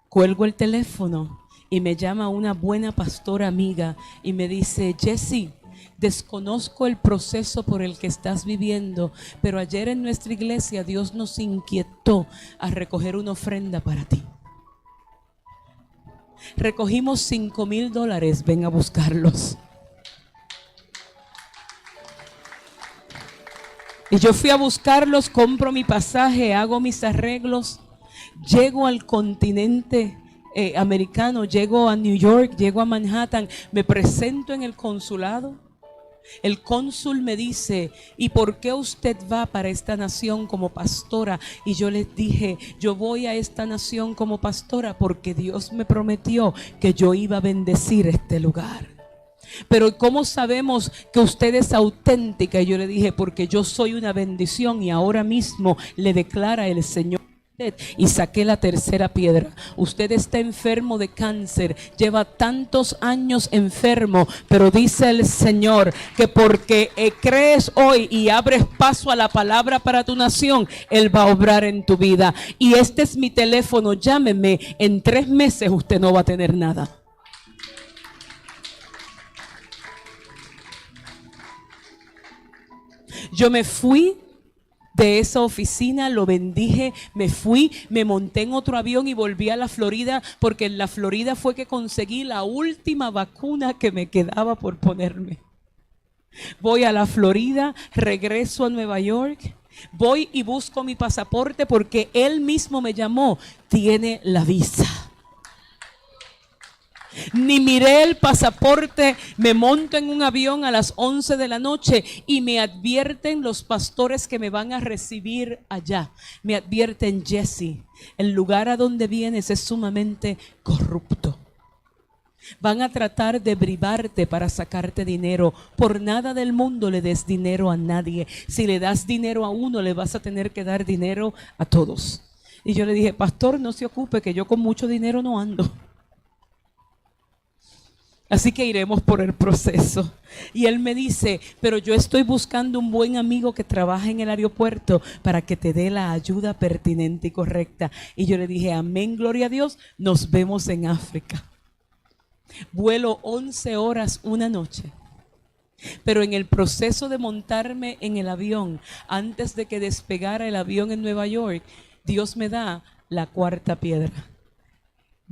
cuelgo el teléfono y me llama una buena pastora amiga y me dice: Jessie, desconozco el proceso por el que estás viviendo, pero ayer en nuestra iglesia Dios nos inquietó a recoger una ofrenda para ti. Recogimos $5,000, ven a buscarlos. Y yo fui a buscarlos, compro mi pasaje, hago mis arreglos, llego al continente americano, llego a New York, llego a Manhattan, me presento en el consulado. El cónsul me dice: ¿y por qué usted va para esta nación como pastora? Y yo les dije: yo voy a esta nación como pastora porque Dios me prometió que yo iba a bendecir este lugar. Pero ¿cómo sabemos que usted es auténtica? Y yo le dije: porque yo soy una bendición y ahora mismo le declara el Señor. Y saqué la tercera piedra. Usted está enfermo de cáncer, lleva tantos años enfermo, pero dice el Señor que porque crees hoy y abres paso a la palabra para tu nación, Él va a obrar en tu vida. Y este es mi teléfono, llámeme, en 3 meses usted no va a tener nada. Yo me fui de esa oficina, lo bendije, me fui, me monté en otro avión y volví a la Florida, porque en la Florida fue que conseguí la última vacuna que me quedaba por ponerme. Voy a la Florida, regreso a Nueva York, voy y busco mi pasaporte porque él mismo me llamó: tiene la visa. Ni miré el pasaporte, me monto en un avión a las 11 de la noche y me advierten los pastores que me van a recibir allá. Me advierten: Jessie, el lugar a donde vienes es sumamente corrupto. Van a tratar de bribarte para sacarte dinero. Por nada del mundo le des dinero a nadie. Si le das dinero a uno, le vas a tener que dar dinero a todos. Y yo le dije: pastor, no se ocupe, que yo con mucho dinero no ando. Así que iremos por el proceso. Y él me dice: pero yo estoy buscando un buen amigo que trabaja en el aeropuerto para que te dé la ayuda pertinente y correcta. Y yo le dije: amén, gloria a Dios, nos vemos en África. Vuelo 11 horas una noche. Pero en el proceso de montarme en el avión, antes de que despegara el avión en Nueva York, Dios me da la cuarta piedra.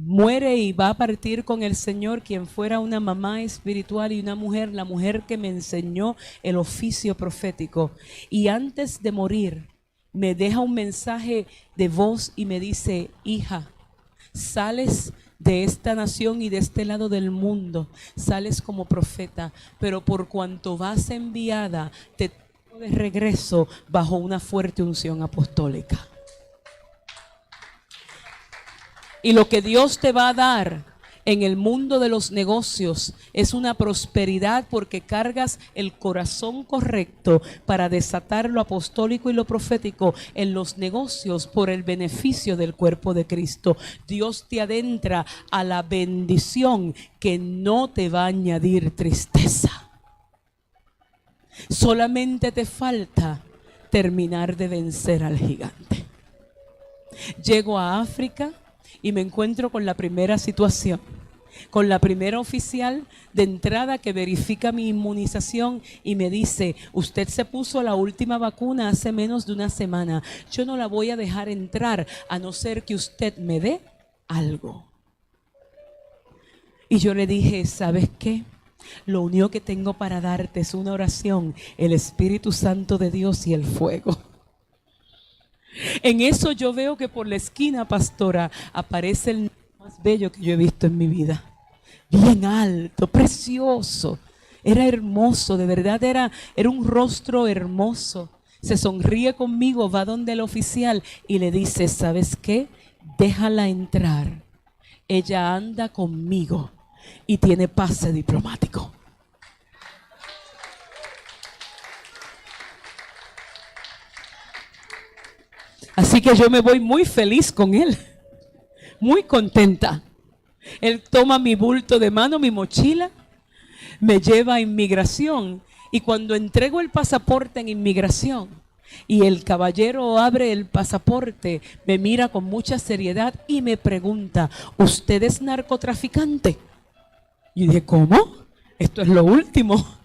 Muere y va a partir con el Señor quien fuera una mamá espiritual y una mujer, la mujer que me enseñó el oficio profético. Y antes de morir me deja un mensaje de voz y me dice: hija, sales de esta nación y de este lado del mundo, sales como profeta, pero por cuanto vas enviada, te traigo de regreso bajo una fuerte unción apostólica. Y lo que Dios te va a dar En el mundo de los negocios es una prosperidad porque cargas el corazón correcto para desatar lo apostólico y lo profético en los negocios por el beneficio del cuerpo de Cristo. Dios te adentra a la bendición que no te va a añadir tristeza. Solamente te falta terminar de vencer al gigante. Llego a África y me encuentro con la primera situación, con la primera oficial de entrada que verifica mi inmunización y me dice: usted se puso la última vacuna hace menos de una semana, yo no la voy a dejar entrar a no ser que usted me dé algo. Y yo le dije: ¿sabes qué? Lo único que tengo para darte es una oración, el Espíritu Santo de Dios y el fuego. En eso yo veo que por la esquina, pastora, aparece el más bello que yo he visto en mi vida. Bien alto, precioso. Era hermoso, de verdad era un rostro hermoso. Se sonríe conmigo, va donde el oficial y le dice: ¿sabes qué? Déjala entrar. Ella anda conmigo y tiene pase diplomático. Así que yo me voy muy feliz con él, muy contenta. Él toma mi bulto de mano, mi mochila, me lleva a inmigración y cuando entrego el pasaporte en inmigración y el caballero abre el pasaporte, me mira con mucha seriedad y me pregunta: ¿usted es narcotraficante? Y dije: ¿cómo? Esto es lo último.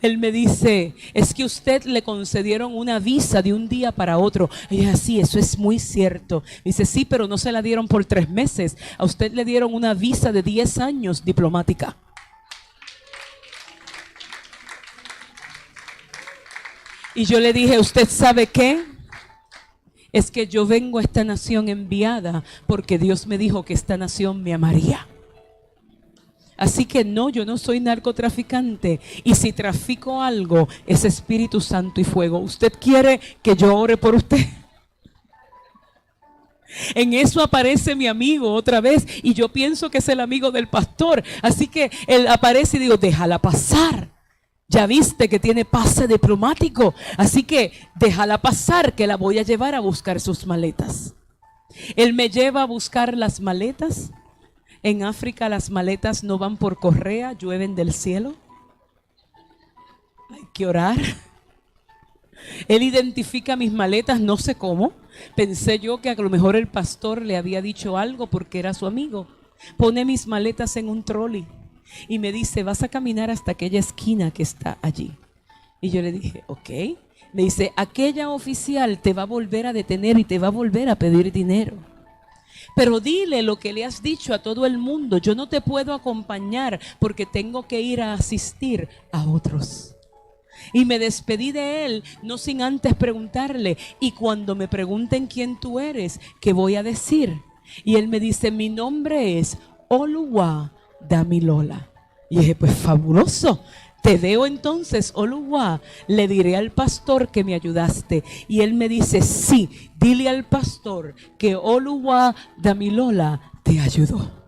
Él me dice: es que usted le concedieron una visa de un día para otro. Y yo dije: sí, eso es muy cierto. Dice: sí, pero no se la dieron por 3 meses. A usted le dieron una visa de 10 años diplomática. Y yo le dije: ¿usted sabe qué? Es que yo vengo a esta nación enviada porque Dios me dijo que esta nación me amaría. Así que no, yo no soy narcotraficante. Y si trafico algo, es Espíritu Santo y fuego. ¿Usted quiere que yo ore por usted? En eso aparece mi amigo otra vez. Y yo pienso que es el amigo del pastor. Así que él aparece y digo: déjala pasar. Ya viste que tiene pase diplomático. Así que déjala pasar, que la voy a llevar a buscar sus maletas. Él me lleva a buscar las maletas. En África las maletas no van por correa, llueven del cielo. Hay que orar. Él identifica mis maletas, no sé cómo. Pensé yo que a lo mejor el pastor le había dicho algo porque era su amigo. Pone mis maletas en un trolley y me dice: vas a caminar hasta aquella esquina que está allí. Y yo le dije: ok. Me dice: aquella oficial te va a volver a detener y te va a volver a pedir dinero. Pero dile lo que le has dicho a todo el mundo: yo no te puedo acompañar porque tengo que ir a asistir a otros. Y me despedí de él, no sin antes preguntarle: y cuando me pregunten quién tú eres, ¿qué voy a decir? Y él me dice: mi nombre es Oluwa Damilola. Y dije: pues fabuloso. Te veo entonces, Oluwa. Le diré al pastor que me ayudaste. Y él me dice: sí, dile al pastor que Oluwa Damilola te ayudó.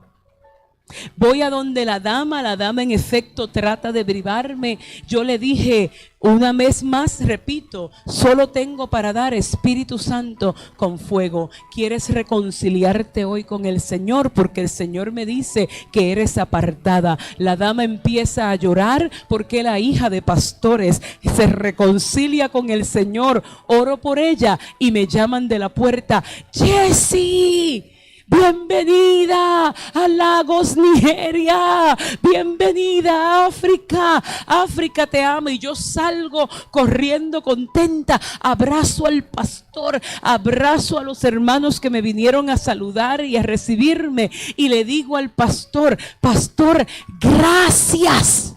Voy a donde la dama en efecto trata de privarme. Yo le dije una vez más, repito: solo tengo para dar Espíritu Santo con fuego. ¿Quieres reconciliarte hoy con el Señor? Porque el Señor me dice que eres apartada. La dama empieza a llorar porque la hija de pastores se reconcilia con el Señor. Oro por ella y me llaman de la puerta: Jessie, bienvenida a Lagos, Nigeria. Bienvenida a África. África te ama. Y yo salgo corriendo contenta. Abrazo al pastor, abrazo a los hermanos que me vinieron a saludar y a recibirme. Y le digo al pastor: pastor, gracias.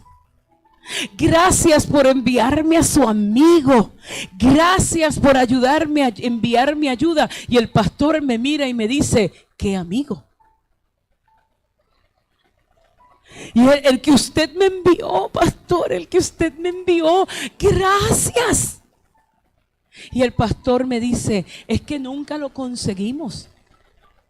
Gracias por enviarme a su amigo. Gracias por ayudarme a enviar mi ayuda. Y el pastor me mira y me dice: ¿qué amigo? Y el que usted me envió, pastor, el que usted me envió. Gracias. Y el pastor me dice: es que nunca lo conseguimos.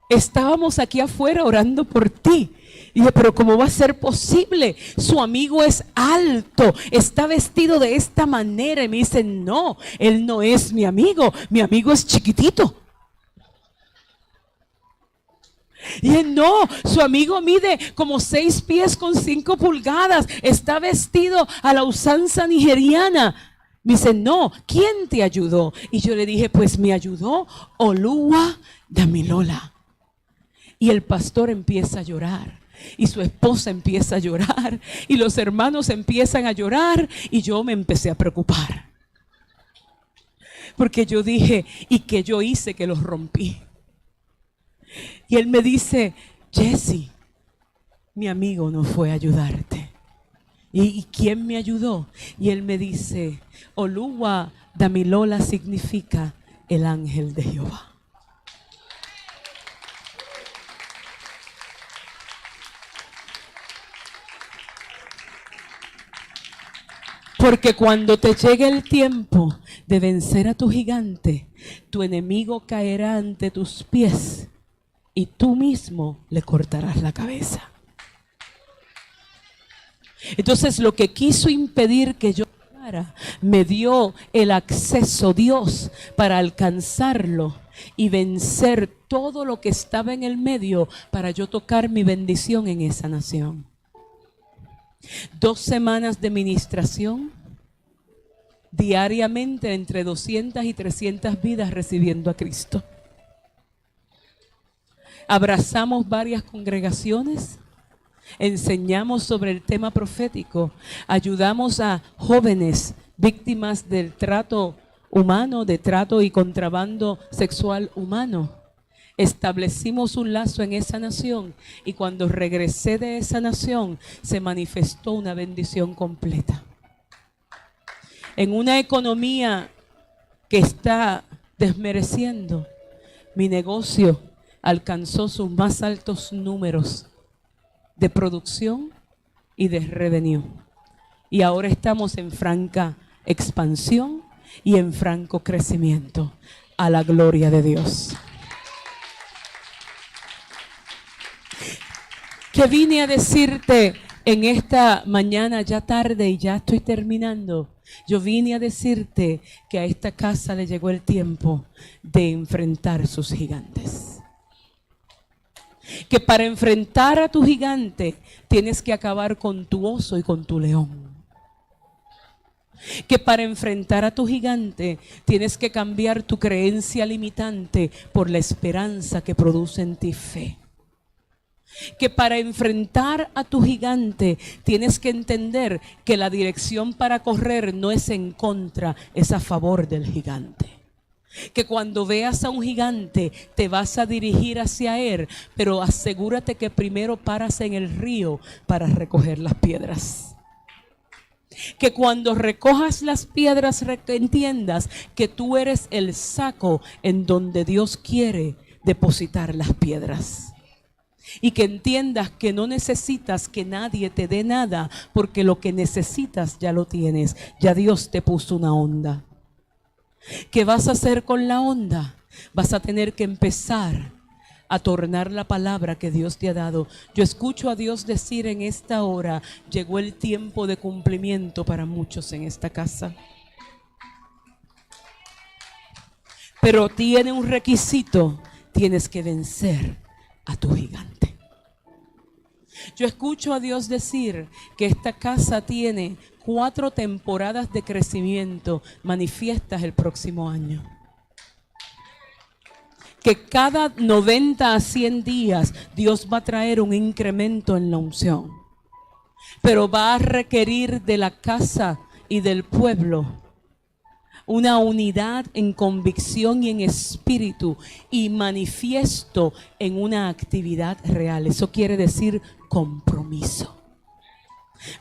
estábamos aquí afuera orando por ti. Y dije, pero ¿cómo va a ser posible? Su amigo es alto, está vestido de esta manera. Y me dice, no, él no es mi amigo es chiquitito. Y dije, no, su amigo mide como 6 pies con 5 pulgadas, está vestido a la usanza nigeriana. Me dice, no, ¿quién te ayudó? Y yo le dije, pues me ayudó Oluwa Damilola. Y el pastor empieza a llorar. Y su esposa empieza a llorar. Y los hermanos empiezan a llorar. Y yo me empecé a preocupar. Porque yo dije, ¿y qué yo hice que los rompí? Y él me dice, Jesse, mi amigo no fue a ayudarte. ¿Y quién me ayudó? Y él me dice, Oluwa Damilola significa el ángel de Jehová. Porque cuando te llegue el tiempo de vencer a tu gigante, tu enemigo caerá ante tus pies y tú mismo le cortarás la cabeza. Entonces lo que quiso impedir que yo llegara, me dio el acceso Dios para alcanzarlo y vencer todo lo que estaba en el medio para yo tocar mi bendición en esa nación. 2 semanas de ministración, diariamente entre 200 y 300 vidas recibiendo a Cristo. Abrazamos varias congregaciones, enseñamos sobre el tema profético, ayudamos a jóvenes víctimas del trato humano, de trato y contrabando sexual humano. Establecimos un lazo en esa nación y cuando regresé de esa nación se manifestó una bendición completa. En una economía que está desmereciendo, mi negocio alcanzó sus más altos números de producción y de revenue. Y ahora estamos en franca expansión y en franco crecimiento, a la gloria de Dios. Que vine a decirte en esta mañana ya tarde y ya estoy terminando. Yo vine a decirte que a esta casa le llegó el tiempo de enfrentar sus gigantes. Que para enfrentar a tu gigante tienes que acabar con tu oso y con tu león. Que para enfrentar a tu gigante tienes que cambiar tu creencia limitante por la esperanza que produce en ti fe. Que para enfrentar a tu gigante tienes que entender que la dirección para correr no es en contra, es a favor del gigante. Que cuando veas a un gigante te vas a dirigir hacia él, pero asegúrate que primero paras en el río para recoger las piedras. Que cuando recojas las piedras entiendas que tú eres el saco en donde Dios quiere depositar las piedras. Y que entiendas que no necesitas que nadie te dé nada, porque lo que necesitas ya lo tienes. Ya Dios te puso una onda. ¿Qué vas a hacer con la onda? Vas a tener que empezar a tornar la palabra que Dios te ha dado. Yo escucho a Dios decir en esta hora, llegó el tiempo de cumplimiento para muchos en esta casa. Pero tiene un requisito, tienes que vencer a tu gigante. Yo escucho a Dios decir que esta casa tiene 4 temporadas de crecimiento manifiestas el próximo año. Que cada 90 a 100 días Dios va a traer un incremento en la unción. Pero va a requerir de la casa y del pueblo una unidad en convicción y en espíritu y manifiesto en una actividad real. Eso quiere decir compromiso.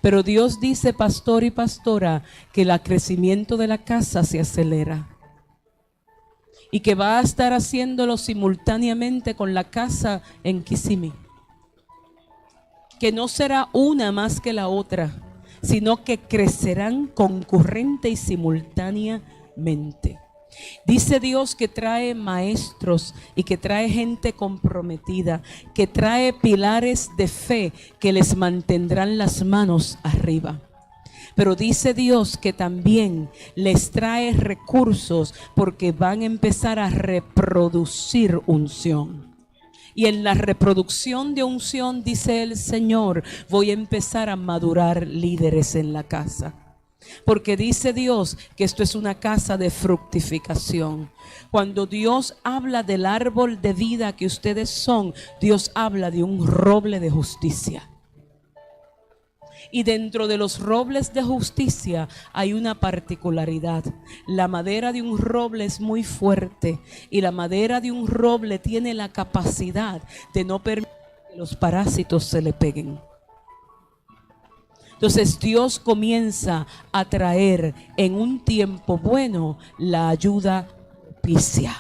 Pero Dios dice, pastor y pastora, que el crecimiento de la casa se acelera y que va a estar haciéndolo simultáneamente con la casa en Kissimmee. Que no será una más que la otra, sino que crecerán concurrente y simultáneamente. Dice Dios que trae maestros y que trae gente comprometida, que trae pilares de fe que les mantendrán las manos arriba. Pero dice Dios que también les trae recursos porque van a empezar a reproducir unción. Y en la reproducción de unción, dice el Señor, voy a empezar a madurar líderes en la casa. Porque dice Dios que esto es una casa de fructificación. Cuando Dios habla del árbol de vida que ustedes son, Dios habla de un roble de justicia. Y dentro de los robles de justicia hay una particularidad. La madera de un roble es muy fuerte y la madera de un roble tiene la capacidad de no permitir que los parásitos se le peguen. Entonces Dios comienza a traer en un tiempo bueno la ayuda propicia.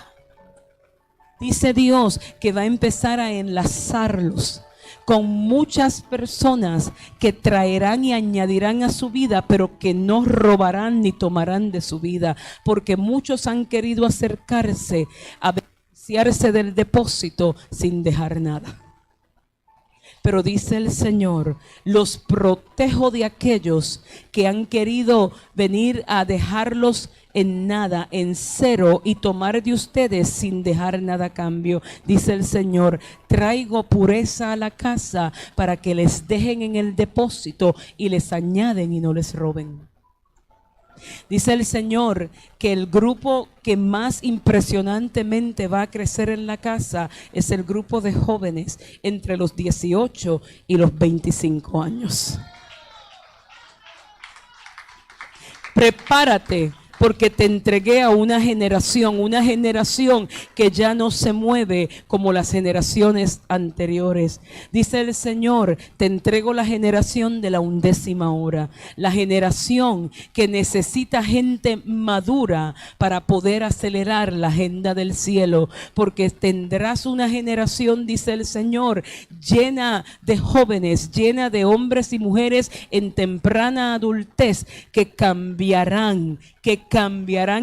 Dice Dios que va a empezar a enlazarlos con muchas personas que traerán y añadirán a su vida, pero que no robarán ni tomarán de su vida, porque muchos han querido acercarse a beneficiarse del depósito sin dejar nada. Pero dice el Señor, los protejo de aquellos que han querido venir a dejarlos en nada, en cero, y tomar de ustedes sin dejar nada a cambio. Dice el Señor, traigo pureza a la casa para que les dejen en el depósito y les añaden y no les roben. Dice el Señor que el grupo que más impresionantemente va a crecer en la casa es el grupo de jóvenes entre los 18 y los 25 años. Prepárate, porque te entregué a una generación que ya no se mueve como las generaciones anteriores. Dice el Señor, te entrego la generación de la 11ª hora, la generación que necesita gente madura para poder acelerar la agenda del cielo, porque tendrás una generación, dice el Señor, llena de jóvenes, llena de hombres y mujeres en temprana adultez que cambiarán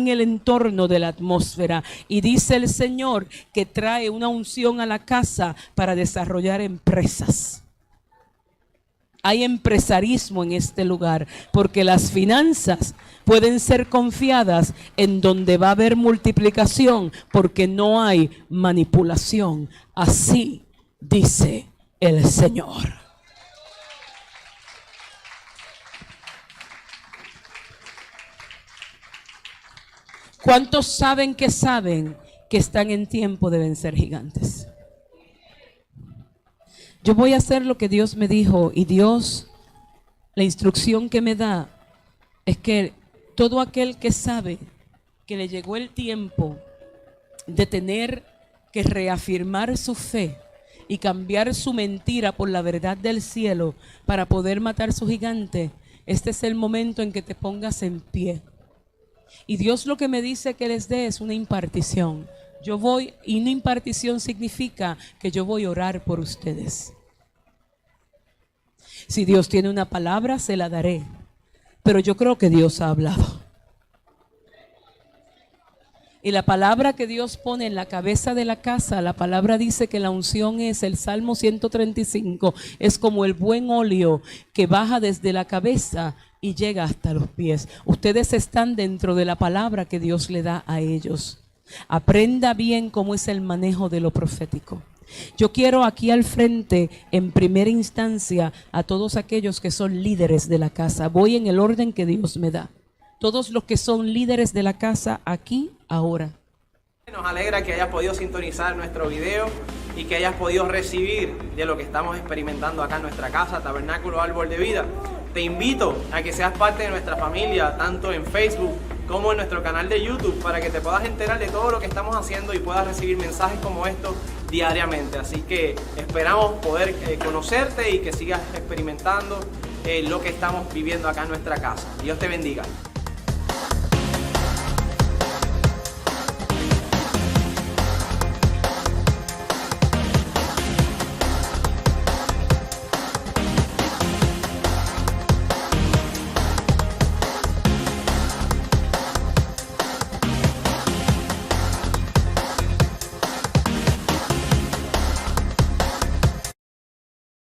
el entorno de la atmósfera. Y dice el Señor que trae una unción a la casa para desarrollar empresas. Hay empresarismo en este lugar, porque las finanzas pueden ser confiadas en donde va a haber multiplicación, porque no hay manipulación. Así dice el Señor. ¿Cuántos saben que están en tiempo de vencer gigantes? Yo voy a hacer lo que Dios me dijo, y Dios, la instrucción que me da es que todo aquel que sabe que le llegó el tiempo de tener que reafirmar su fe y cambiar su mentira por la verdad del cielo para poder matar su gigante, este es el momento en que te pongas en pie. Y Dios lo que me dice que les dé es una impartición. Yo voy, y una impartición significa que yo voy a orar por ustedes. Si Dios tiene una palabra, se la daré. Pero yo creo que Dios ha hablado. Y la palabra que Dios pone en la cabeza de la casa, la palabra dice que la unción es, el Salmo 135, es como el buen óleo que baja desde la cabeza y llega hasta los pies. Ustedes están dentro de la palabra que Dios le da a ellos. Aprenda bien cómo es el manejo de lo profético. Yo quiero aquí al frente, en primera instancia, a todos aquellos que son líderes de la casa. Voy en el orden que Dios me da. Todos los que son líderes de la casa, aquí, ahora. Nos alegra que hayas podido sintonizar nuestro video y que hayas podido recibir de lo que estamos experimentando acá en nuestra casa, Tabernáculo Árbol de Vida. Te invito a que seas parte de nuestra familia, tanto en Facebook como en nuestro canal de YouTube, para que te puedas enterar de todo lo que estamos haciendo y puedas recibir mensajes como estos diariamente. Así que esperamos poder conocerte y que sigas experimentando lo que estamos viviendo acá en nuestra casa. Dios te bendiga.